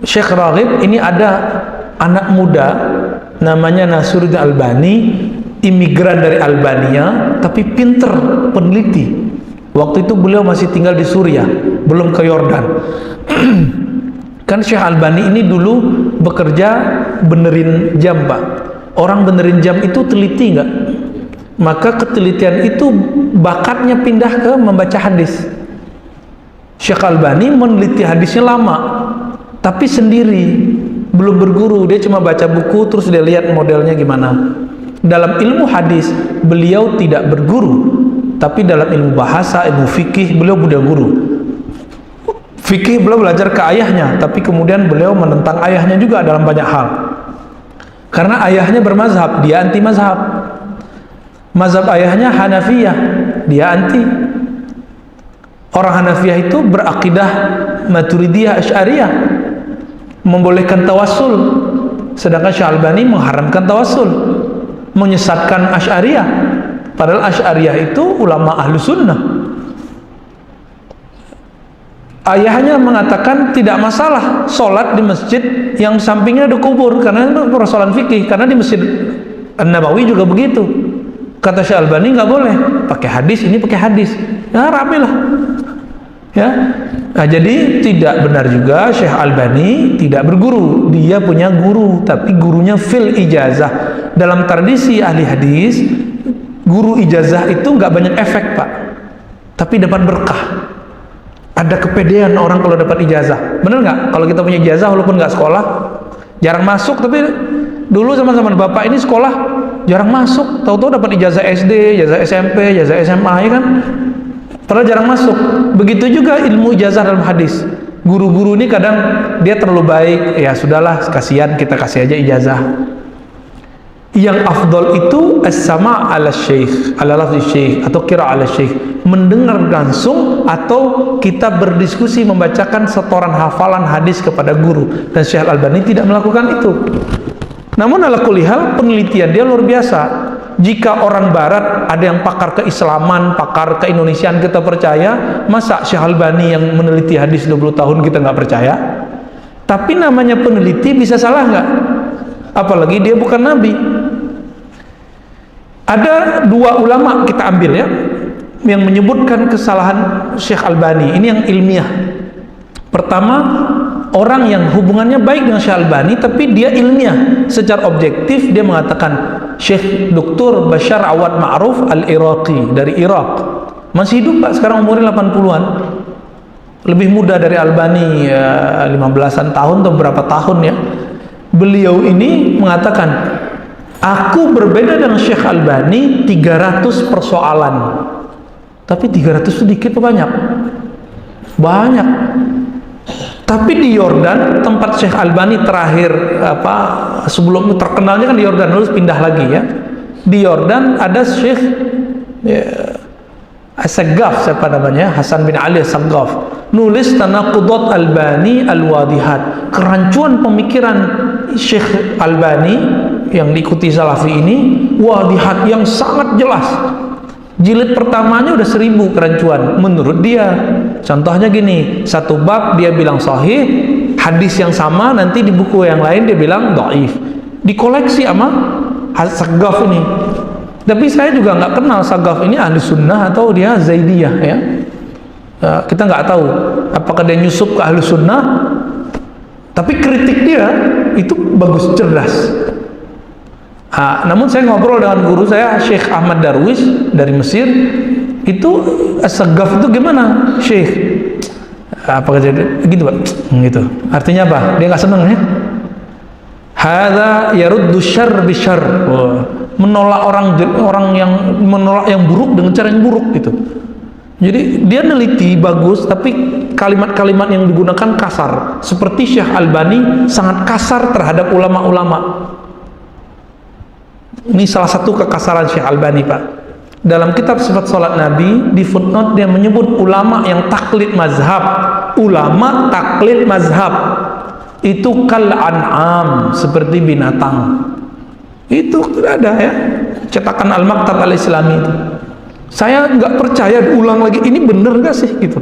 Syekh Raghib ini ada anak muda namanya Nasruddin Albani, imigran dari Albania tapi pinter, peneliti. Waktu itu beliau masih tinggal di Suriah, belum ke Yordan. Kan Syekh Albani ini dulu bekerja benerin jam Pak. Orang benerin jam itu teliti nggak? Maka ketelitian itu bakatnya pindah ke membaca hadis. Syekh Albani meneliti hadisnya lama, tapi sendiri, belum berguru. Dia cuma baca buku terus dia lihat modelnya gimana. Dalam ilmu hadis beliau tidak berguru, tapi dalam ilmu bahasa, ilmu fikih beliau punya guru. Fikih beliau belajar ke ayahnya, tapi kemudian beliau menentang ayahnya juga dalam banyak hal. Karena ayahnya bermazhab, dia anti mazhab. Mazhab ayahnya Hanafiyah, dia anti. Orang Hanafiyah itu berakidah Maturidiyah Asy'ariyah, membolehkan tawassul. Sedangkan Syekh Albani mengharamkan tawassul, menyesatkan Asy'ariyah. Padahal Asy'ariyah itu ulama ahlu sunnah. Ayahnya mengatakan tidak masalah sholat di masjid yang sampingnya ada kubur, karena itu persoalan fikih. Karena di Masjid An-Nabawi juga begitu. Kata Syekh Albani nggak boleh pakai hadis, ini pakai hadis, ya rapilah ya. Nah, jadi tidak benar juga Syekh Albani tidak berguru. Dia punya guru, tapi gurunya fil ijazah. Dalam tradisi ahli hadis, guru ijazah itu nggak banyak efek Pak, tapi dapat berkah. Ada kepedean orang kalau dapat ijazah. Bener nggak? Kalau kita punya ijazah walaupun nggak sekolah, jarang masuk, tapi dulu zaman-zaman Bapak ini sekolah jarang masuk, tahu-tahu dapat ijazah SD, ijazah SMP, ijazah SMA, ya kan? Padahal jarang masuk. Begitu juga ilmu ijazah dalam hadis. Guru-guru ini kadang dia terlalu baik, ya sudahlah, kasihan kita kasih aja ijazah. Yang afdol itu as-sama' ala syekh, ala lafzi syekh, atau qira' ala syekh, mendengar langsung atau kita berdiskusi membacakan setoran hafalan hadis kepada guru. Dan Syekh Al-Albani tidak melakukan itu. Namun ala kulli hal penelitian dia luar biasa. Jika orang barat ada yang pakar keislaman, pakar keindonesiaan kita percaya, masa Syekh Albani yang meneliti hadis 20 tahun kita nggak percaya? Tapi namanya peneliti bisa salah nggak? Apalagi dia bukan nabi. Ada dua ulama kita ambil ya, yang menyebutkan kesalahan Syekh Albani. Ini yang ilmiah. Pertama, orang yang hubungannya baik dengan Syekh Albani tapi dia ilmiah secara objektif, dia mengatakan Syekh Dr. Bashar Awad Ma'ruf Al-Iraqi dari Irak. Masih hidup Pak, sekarang umurnya 80-an. Lebih muda dari Albani 15-an tahun atau berapa tahun ya. Beliau ini mengatakan, aku berbeda dengan Syekh Albani 300 persoalan. Tapi 300 sedikit atau banyak? Banyak. Tapi di Yordan, tempat Syekh Albani terakhir sebelum terkenalnya kan di Yordan, lalu pindah lagi ya. Di Yordan ada Syekh As-Saggaf, siapa namanya? Hasan bin Ali As-Saggaf, nulis Tanaqudat Albani Al-Wadihat, kerancuan pemikiran Syekh Albani yang diikuti Salafi ini, wadihat yang sangat jelas. Jilid pertamanya udah 1000 kerancuan menurut dia. Contohnya gini, satu bab dia bilang sahih, hadis yang sama nanti di buku yang lain dia bilang dhaif. Dikoleksi sama Saggaf ini. Tapi saya juga nggak kenal Saggaf ini ahli sunnah atau dia Zaidiyah ya. Kita nggak tahu apakah dia nyusup ke ahli sunnah. Tapi kritik dia itu bagus, cerdas. Namun saya ngobrol dengan guru saya Syekh Ahmad Darwis dari Mesir, itu As-Saggaf itu gimana Syekh? Apa kejadian gitu Pak? Gitu. Artinya apa? Dia nggak seneng ya? Hadza yaruddu syarr bisyarr. Menolak orang yang buruk dengan cara yang buruk gitu. Jadi dia neliti bagus, tapi kalimat-kalimat yang digunakan kasar. Seperti Syekh Albani sangat kasar terhadap ulama-ulama. Ini salah satu kekasaran Syekh Albani Pak. Dalam kitab Sifat Salat Nabi, di footnote dia menyebut ulama yang taklid mazhab. Ulama taklid mazhab itu kal an'am, seperti binatang. Itu ada ya, cetakan Al-Maktab Al-Islami itu. Saya nggak percaya diulang lagi, ini bener nggak sih gitu.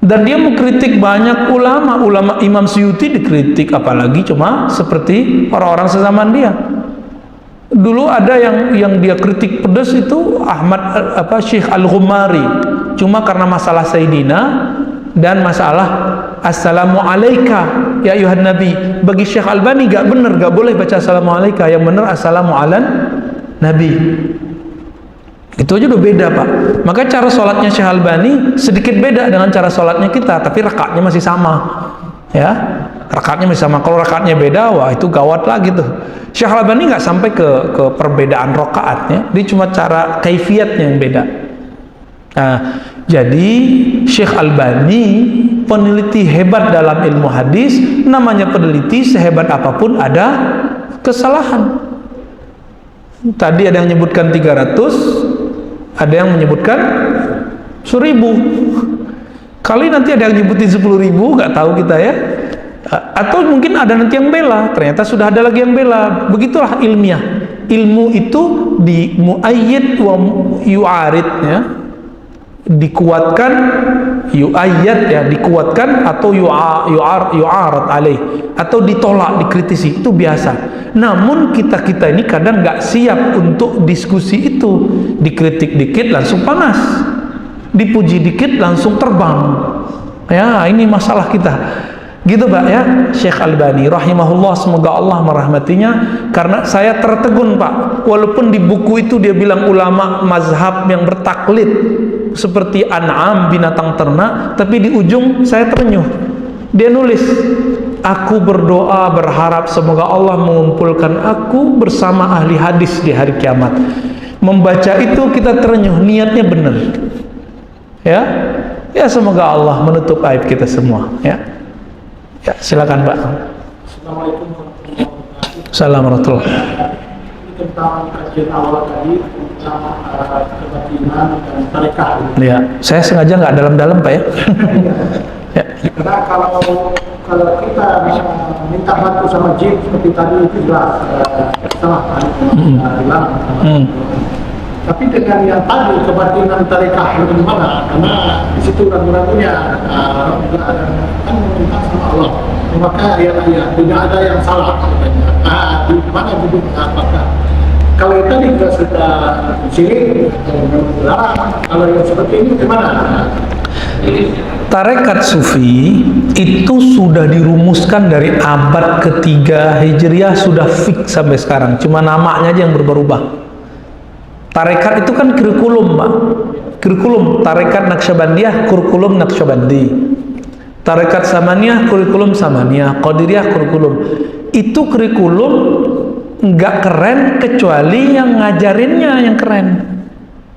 Dan dia mengkritik banyak ulama Imam Suyuti dikritik, apalagi cuma seperti orang-orang sezaman dia. Dulu ada yang dia kritik pedas itu Syekh Al-Ghumari, cuma karena masalah Sayyidina dan masalah Assalamu alaika ya ayuhan nabi. Bagi Syekh Albani gak bener, gak boleh baca Assalamu alaika, yang bener Assalamu alan nabi. Itu aja udah beda Pak. Maka cara sholatnya Syekh Albani sedikit beda dengan cara sholatnya kita, tapi rakaatnya masih sama ya, rakaatnya masih sama. Kalau rakaatnya beda, wah itu gawat lagi tuh. Syekh Albani nggak sampai ke perbedaan rakaatnya, dia cuma cara kaifiatnya yang beda. Nah, jadi Syekh Albani peneliti hebat dalam ilmu hadis. Namanya peneliti, sehebat apapun ada kesalahan. Tadi ada yang menyebutkan 300, ada yang menyebutkan 1000. Kali nanti ada yang nyebutin 10.000, nggak tahu kita ya. Atau mungkin ada nanti yang bela, ternyata sudah ada lagi yang bela. Begitulah ilmiah. Ilmu itu di muayyid wa yu'arid ya. Dikuatkan, yu'ayyad ya, dikuatkan, atau yu'arad alaih, atau ditolak, dikritisi, itu biasa. Namun kita ini kadang nggak siap untuk diskusi itu. Dikritik dikit langsung panas, dipuji dikit langsung terbang ya. Ini masalah kita gitu Pak ya. Syekh Albani rahimahullah, semoga Allah merahmatinya. Karena saya tertegun Pak, walaupun di buku itu dia bilang ulama mazhab yang bertaklid seperti an'am, binatang ternak, tapi di ujung saya terenyuh. Dia nulis, aku berdoa berharap semoga Allah mengumpulkan aku bersama ahli hadis di hari kiamat. Membaca itu kita terenyuh, niatnya benar ya. Ya semoga Allah menutup aib kita semua ya. Ya, silakan Pak. Assalamualaikum warahmatullahi wabarakatuh. Assalamualaikum. Tentang kajian awal tadi tentang kebatinan dan tarekah. Ya, saya sengaja nggak dalam-dalam Pak ya. Ya. Karena kalau kita minta bantu sama jin seperti tadi itu jelas salah kan, hilang. Tapi dengan yang tadi kebatinan tarekah bagaimana? Karena di situ ragu-ragunya kan meminta sama Allah. Maka ya tidak ada yang salah katanya. Di mana duduknya? Apakah kalau itu juga sudah syirik atau dilarang? Kalau yang seperti ini gimana? Tarekat Sufi itu sudah dirumuskan dari abad ketiga Hijriah, sudah fix sampai sekarang. Cuma namanya aja yang berubah-ubah. Tarekat itu kan kurikulum, Pak. Kurikulum tarekat Naqsyabandiyah, kurikulum Naqsyabandi. Tarekat Samaniyah, kurikulum Samaniyah. Qadiriyah, kurikulum. Itu kurikulum nggak keren kecuali yang ngajarinnya yang keren.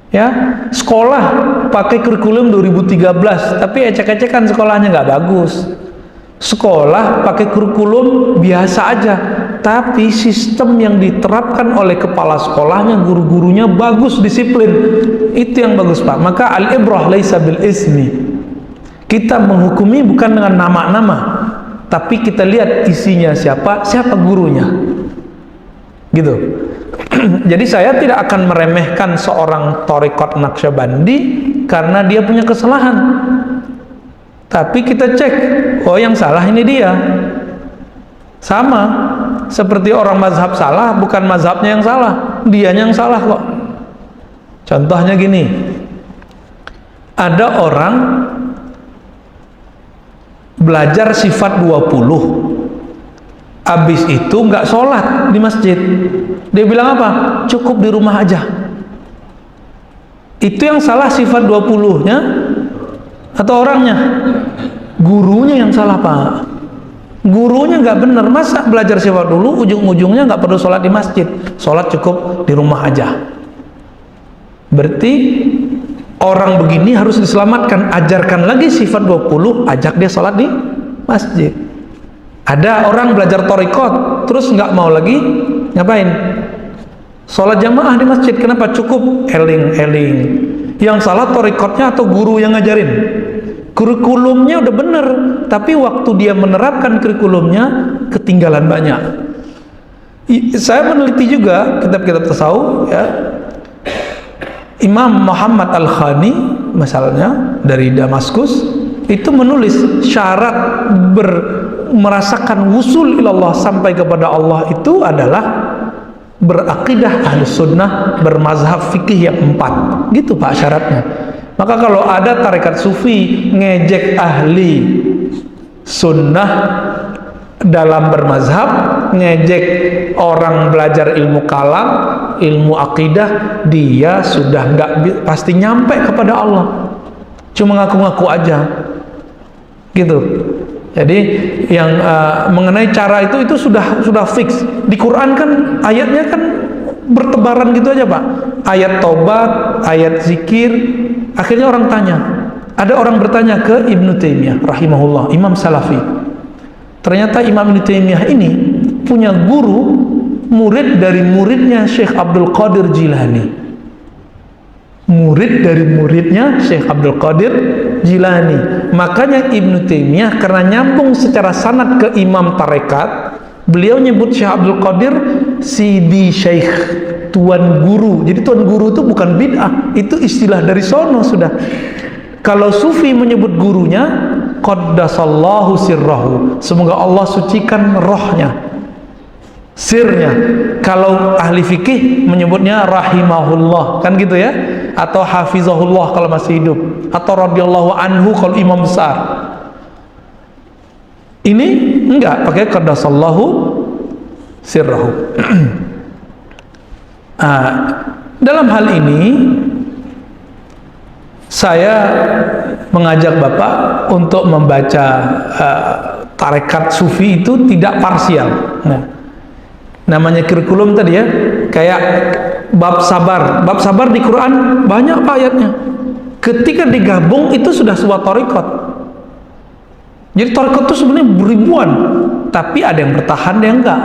Ya, sekolah pakai kurikulum 2013, tapi ecek-ecekan sekolahnya nggak bagus. Sekolah pakai kurikulum biasa aja, tapi sistem yang diterapkan oleh kepala sekolahnya, guru-gurunya bagus, disiplin. Itu yang bagus, Pak. Maka al-ibrah laisa bil ismi. Kita menghukumi bukan dengan nama-nama, tapi kita lihat isinya siapa gurunya. Gitu. Jadi saya tidak akan meremehkan seorang thariqat Naqsyabandi karena dia punya kesalahan. Tapi kita cek, oh yang salah ini dia. Sama seperti orang mazhab salah, bukan mazhabnya yang salah, dianya yang salah kok. Contohnya gini, ada orang belajar sifat 20, habis itu nggak sholat di masjid. Dia bilang apa? Cukup di rumah aja. Itu yang salah sifat 20-nya atau orangnya? Gurunya yang salah, Pak. Gurunya nggak benar. Masa belajar sifat dulu, ujung-ujungnya nggak perlu sholat di masjid, sholat cukup di rumah aja. Berarti orang begini harus diselamatkan. Ajarkan lagi sifat 20, ajak dia sholat di masjid. Ada orang belajar thariqat terus nggak mau lagi, ngapain? Sholat jamaah di masjid. Kenapa? Cukup eling-eling. Yang salah thariqatnya atau guru yang ngajarin? Kurikulumnya udah bener, tapi waktu dia menerapkan kurikulumnya ketinggalan banyak. Saya meneliti juga kitab-kitab tasawuf, ya. Imam Muhammad Al-Khani misalnya dari Damaskus itu menulis syarat merasakan wusul ilallah, sampai kepada Allah, itu adalah berakidah ahlus sunnah, bermazhab fikih yang 4. Gitu, Pak, syaratnya. Maka kalau ada tarekat sufi ngejek ahli sunnah dalam bermazhab, ngejek orang belajar ilmu kalam, ilmu akidah, dia sudah nggak pasti nyampe kepada Allah, cuma ngaku-ngaku aja. Gitu. Jadi yang mengenai cara itu sudah fix. Di Quran kan ayatnya kan bertebaran gitu aja, Pak. Ayat taubat, ayat zikir. Akhirnya orang tanya. Ada orang bertanya ke Ibnu Taimiyah rahimahullah, Imam Salafi. Ternyata Imam Ibnu Taimiyah ini punya guru, murid dari muridnya Syekh Abdul Qadir Jilani. Murid dari muridnya Syekh Abdul Qadir Jilani. Makanya Ibnu Taimiyah karena nyambung secara sanad ke imam tarekat, beliau nyebut Syekh Abdul Qadir Sidi Syekh, tuan guru. Jadi tuan guru itu bukan bid'ah, itu istilah dari sono sudah. Kalau sufi menyebut gurunya qaddasallahu sirrahu, semoga Allah sucikan rohnya, sirnya. Kalau ahli fikih menyebutnya rahimahullah, kan gitu ya, atau hafizahullah kalau masih hidup, atau radhiyallahu anhu kalau imam besar. Ini enggak pakai qaddasallahu sirrahu. Dalam hal ini saya mengajak Bapak untuk membaca tarekat sufi itu tidak parsial. Nah, namanya kurikulum tadi ya, kayak bab sabar. Bab sabar di Quran banyak Pak ayatnya. Ketika digabung itu sudah sebuah tarekat. Jadi tarekat itu sebenarnya beribuan, tapi ada yang bertahan, ada yang enggak.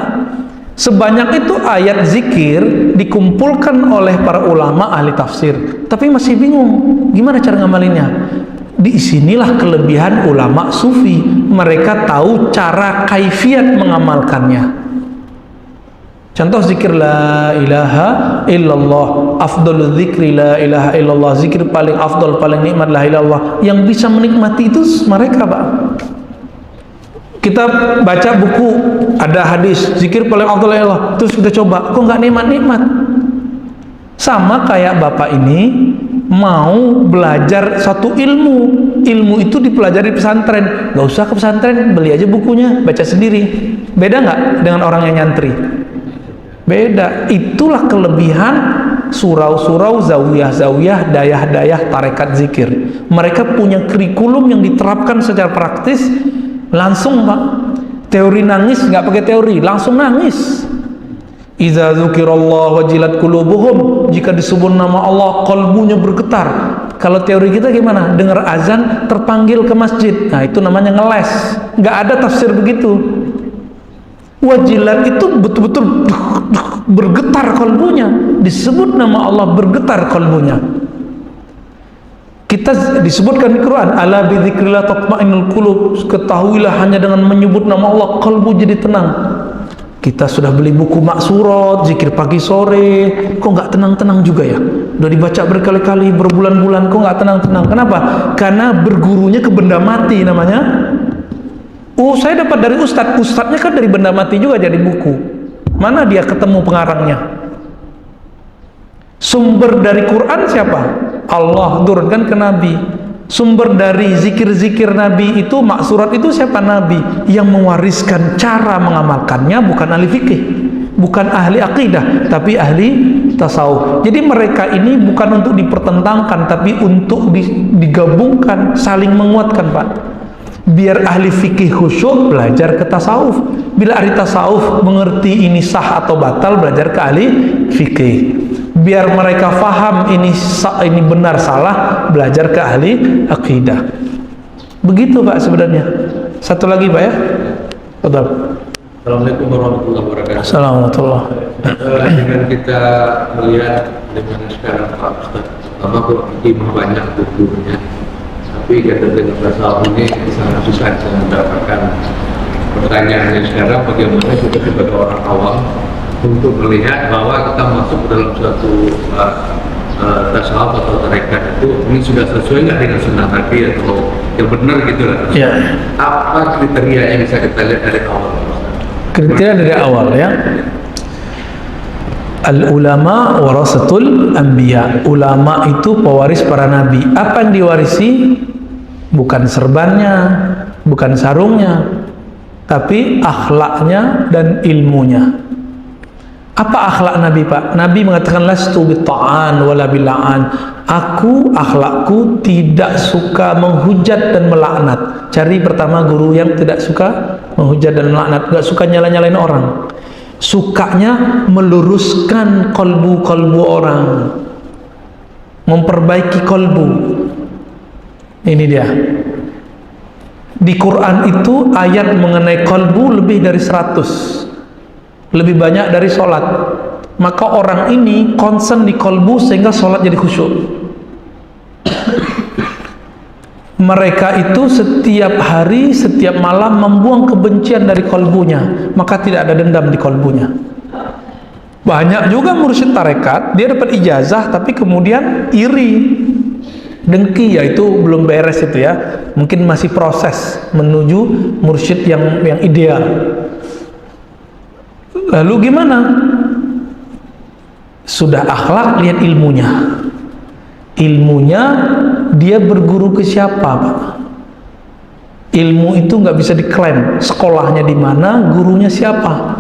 Sebanyak itu ayat zikir dikumpulkan oleh para ulama ahli tafsir, tapi masih bingung gimana cara ngamalinnya. Di sinilah kelebihan ulama sufi, mereka tahu cara kaifiat mengamalkannya. Contoh zikir la ilaha illallah, afdalul zikri la ilaha illallah, zikir paling afdal, paling nikmat la ilaha illallah. Yang bisa menikmati itu mereka, Pak. Kita baca buku, ada hadis zikir paling afdal la ilaha illallah, terus kita coba, kok nggak nikmat-nikmat. Sama kayak Bapak ini mau belajar satu ilmu itu dipelajari di pesantren, nggak usah ke pesantren, beli aja bukunya, baca sendiri. Beda nggak dengan orang yang nyantri? Beda. Itulah kelebihan surau-surau, zawiyah-zawiyah, dayah-dayah, tarekat zikir. Mereka punya kurikulum yang diterapkan secara praktis langsung, Pak. Teori nangis nggak pakai teori, langsung nangis. Idza dzukirallahu wajilat qulubuhum, jika disebut nama Allah kalbunya bergetar. Kalau teori kita gimana? Dengar azan terpanggil ke masjid. Nah, itu namanya ngeles. Nggak ada tafsir begitu. Wajilat itu betul-betul bergetar kalbunya. Disebut nama Allah bergetar kalbunya. Kita disebutkan di Quran, ala bi dzikrillah tatma'innul qulub. Ketahuilah hanya dengan menyebut nama Allah kalbu jadi tenang. Kita sudah beli buku maksurat, zikir pagi sore, kok nggak tenang-tenang juga ya? Udah dibaca berkali-kali, berbulan-bulan, kok nggak tenang-tenang? Kenapa? Karena bergurunya ke benda mati namanya. Oh, saya dapat dari ustadznya kan dari benda mati juga jadi buku. Mana dia ketemu pengarangnya? Sumber dari Quran siapa? Allah turunkan ke Nabi. Sumber dari zikir-zikir Nabi itu, maksurat itu siapa? Nabi. Yang mewariskan cara mengamalkannya bukan ahli fikih, bukan ahli akidah, tapi ahli tasawuf. Jadi mereka ini bukan untuk dipertentangkan, tapi untuk digabungkan, saling menguatkan, Pak. Biar ahli fikih khusyuk belajar ke tasawuf. Bila ahli tasawuf mengerti ini sah atau batal, belajar ke ahli fikih. Biar mereka faham ini benar salah, belajar ke ahli akidah. Begitu, Pak, sebenarnya. Satu lagi, Pak, ya. Betul. Assalamualaikum warahmatullahi wabarakatuh. Assalamualaikum. Dengan kita melihat dengan sekarang Pak Ustaz, pertama Quran banyak bukunya, tapi kita dengan bahasa ini sangat susah mendapatkan. Pertanyaannya sekarang, bagaimana kita sebagai orang awam untuk melihat bahwa kita masuk dalam suatu tasawuf atau tarekat itu ini sudah sesuai nggak dengan sunnah Nabi atau yang benar gitu lah? Ya. Apa kriteria yang bisa kita lihat dari awal? Kriteria dari awal, ya. Al-ulama warasatul anbiya. Ulama itu pewaris para nabi. Apa yang diwarisi? Bukan serbannya, bukan sarungnya, tapi akhlaknya dan ilmunya. Apa akhlak Nabi, Pak? Nabi mengatakan lastu bitta'an wala bil'an. Aku, akhlakku tidak suka menghujat dan melaknat. Cari pertama guru yang tidak suka menghujat dan melaknat, gak suka nyala-nyalain orang. Sukanya meluruskan kolbu-kolbu orang, memperbaiki kolbu. Ini dia. Di Quran itu ayat mengenai kolbu lebih dari 100, lebih banyak dari sholat. Maka orang ini concern di kolbu sehingga sholat jadi khusyuk. Mereka itu setiap hari, setiap malam membuang kebencian dari kolbunya, maka tidak ada dendam di kolbunya. Banyak juga mursyid tarekat, dia dapat ijazah tapi kemudian iri, dengki, ya itu belum beres itu ya. Mungkin masih proses menuju mursyid yang ideal. Lalu gimana? Sudah akhlak, lihat ilmunya. Ilmunya dia berguru ke siapa, Pak? Ilmu itu nggak bisa diklaim. Sekolahnya di mana, gurunya siapa?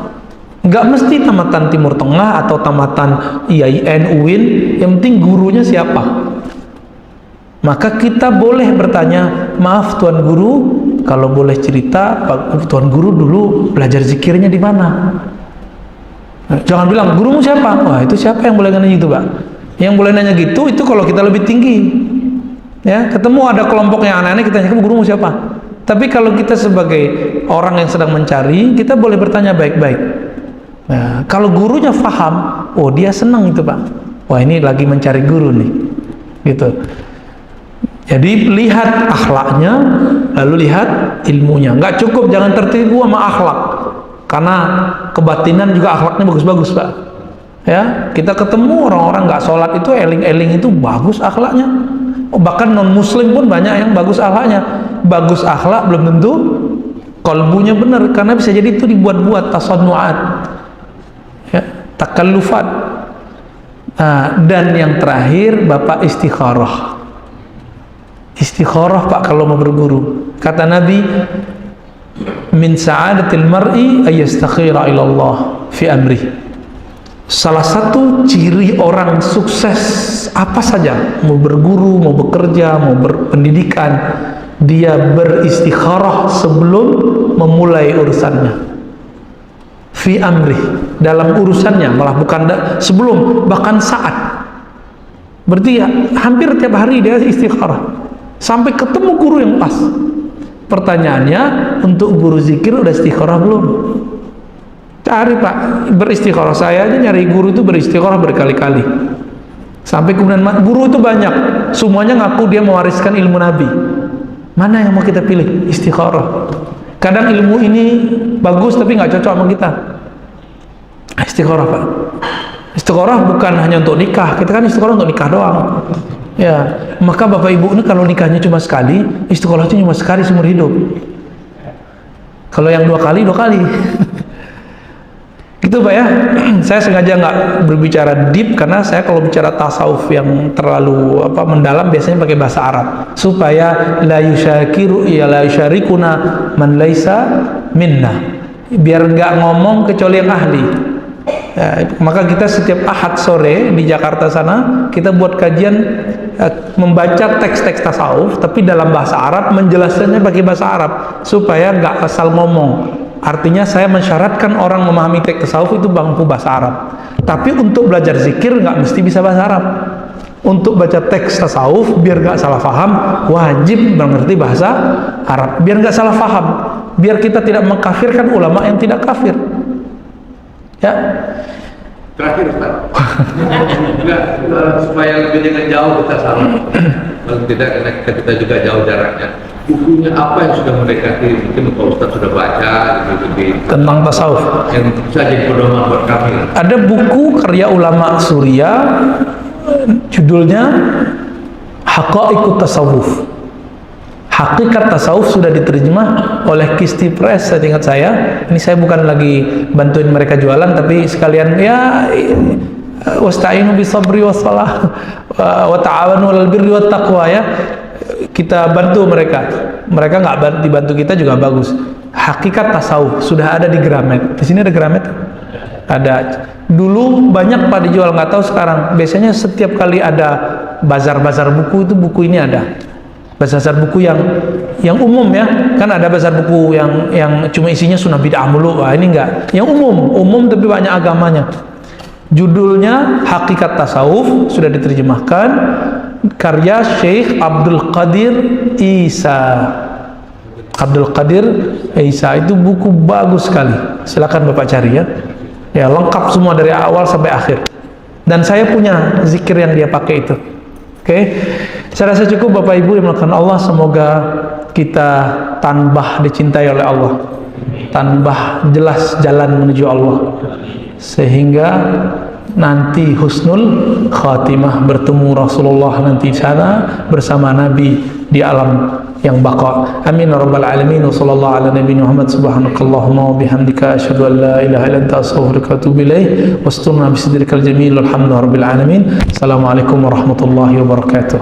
Nggak mesti tamatan Timur Tengah atau tamatan IAIN, UIN. Yang penting gurunya siapa. Maka kita boleh bertanya, maaf Tuan Guru, kalau boleh cerita, Pak Tuan Guru dulu belajar zikirnya di mana? Jangan bilang gurumu siapa. Wah, itu siapa yang boleh nanya gitu, Pak? Yang boleh nanya gitu itu kalau kita lebih tinggi. Ya, ketemu ada kelompok yang aneh-aneh, kita tanya, kamu gurumu siapa? Tapi kalau kita sebagai orang yang sedang mencari, kita boleh bertanya baik-baik. Nah, kalau gurunya faham, oh dia senang itu, Pak. Wah, ini lagi mencari guru nih. Gitu. Jadi lihat akhlaknya, lalu lihat ilmunya. Nggak cukup, jangan tertipu sama akhlak. Karena kebatinan juga akhlaknya bagus-bagus, Pak. Ya, kita ketemu orang-orang nggak sholat itu eling-eling itu bagus akhlaknya. Oh, bahkan non muslim pun banyak yang bagus akhlaknya. Bagus akhlak belum tentu kolbunya benar, karena bisa jadi itu dibuat-buat, tasannu'at, ya, takallufat. Dan yang terakhir, Bapak istikharah. Istikharah Pak kalau mau berguru. Kata Nabi, min sa'adatil mar'i ayyastakhira ila Allah fi amri. Salah satu ciri orang sukses apa saja, mau berguru, mau bekerja, mau berpendidikan, dia beristikharah sebelum memulai urusannya. Fi amri, dalam urusannya, malah bukan sebelum, bahkan saat. Berarti ya, hampir tiap hari dia istikharah sampai ketemu guru yang pas. Pertanyaannya, untuk guru zikir udah istikharah belum? Cari Pak, beristikharah. Saya aja nyari guru itu beristikharah berkali-kali. Sampai kemudian guru itu banyak, semuanya ngaku dia mewariskan ilmu Nabi. Mana yang mau kita pilih? Istikharah. Kadang ilmu ini bagus tapi nggak cocok sama kita. Istikharah Pak. Istikharah bukan hanya untuk nikah. Kita kan istikharah untuk nikah doang. Ya, maka Bapak Ibu ini kalau nikahnya cuma sekali, istikharahnya cuma sekali seumur hidup. Kalau yang 2 kali, 2 kali. Gitu Pak ya. Saya sengaja nggak berbicara deep karena saya kalau bicara tasawuf yang terlalu mendalam biasanya pakai bahasa Arab supaya la yusyarikuna man laisa minna, biar nggak ngomong kecuali yang ahli. Ya, maka kita setiap Ahad sore di Jakarta sana kita buat kajian membaca teks-teks tasawuf tapi dalam bahasa Arab, menjelaskannya pakai bahasa Arab supaya nggak asal ngomong. Artinya saya mensyaratkan orang memahami teks tasawuf itu mampu bahasa Arab. Tapi untuk belajar zikir nggak mesti bisa bahasa Arab. Untuk baca teks tasawuf biar nggak salah paham, wajib mengerti bahasa Arab. Biar nggak salah paham, biar kita tidak mengkafirkan ulama yang tidak kafir. Ya. Terakhir Ustaz. Enggak, supaya lebih dengan jauh kita sama. Paling tidak karena kita juga jauh jaraknya. Bukunya apa yang sudah mendekati, mungkin Pak Ustaz sudah baca lebih Tentang tasawuf yang bisa jadi pedoman buat kami. ada buku karya ulama Suriah, judulnya Haqa'iqut Tasawuf. Hakikat tasawuf sudah diterjemah oleh Kisti Press, saya ingat saya. Ini saya bukan lagi bantuin mereka jualan, tapi sekalian ya wasta'inu bisabri wassalah wa ta'awanu 'alal birri wat taqwa ya. Kita bantu mereka. Mereka nggak dibantu kita juga bagus. Hakikat tasawuf sudah ada di Gramet. Di sini ada Gramet? Ada. Dulu banyak Pak dijual, nggak tahu sekarang. Biasanya setiap kali ada bazar-bazar buku itu buku ini ada. Bazar buku yang umum ya, kan ada bazar buku yang cuma isinya sunnah bid'ah mulu. Wah, ini enggak. Yang umum tapi banyak agamanya. Judulnya Hakikat Tasawuf, sudah diterjemahkan, karya Syekh Abdul Qadir Isa. Abdul Qadir Isa itu buku bagus sekali. Silakan Bapak cari ya. Ya, lengkap semua dari awal sampai akhir. Dan saya punya zikir yang dia pakai itu. Oke, saya rasa cukup Bapak Ibu yang melakukan Allah. Semoga kita tambah dicintai oleh Allah, tambah jelas jalan menuju Allah, sehingga nanti husnul khatimah, bertemu Rasulullah nanti di sana bersama Nabi di alam yang baqa. Amin ya rabbal alamin. Wa sallallahu ala nabiyina Muhammad. Subhanakallahumma wa bihamdika asyhadu an la ilaha illa anta astaghfiruka wa atubu ilaik. Wasturna bisidrikal jamil. Alhamdulillah rabbil alamin. Assalamualaikum warahmatullahi wabarakatuh.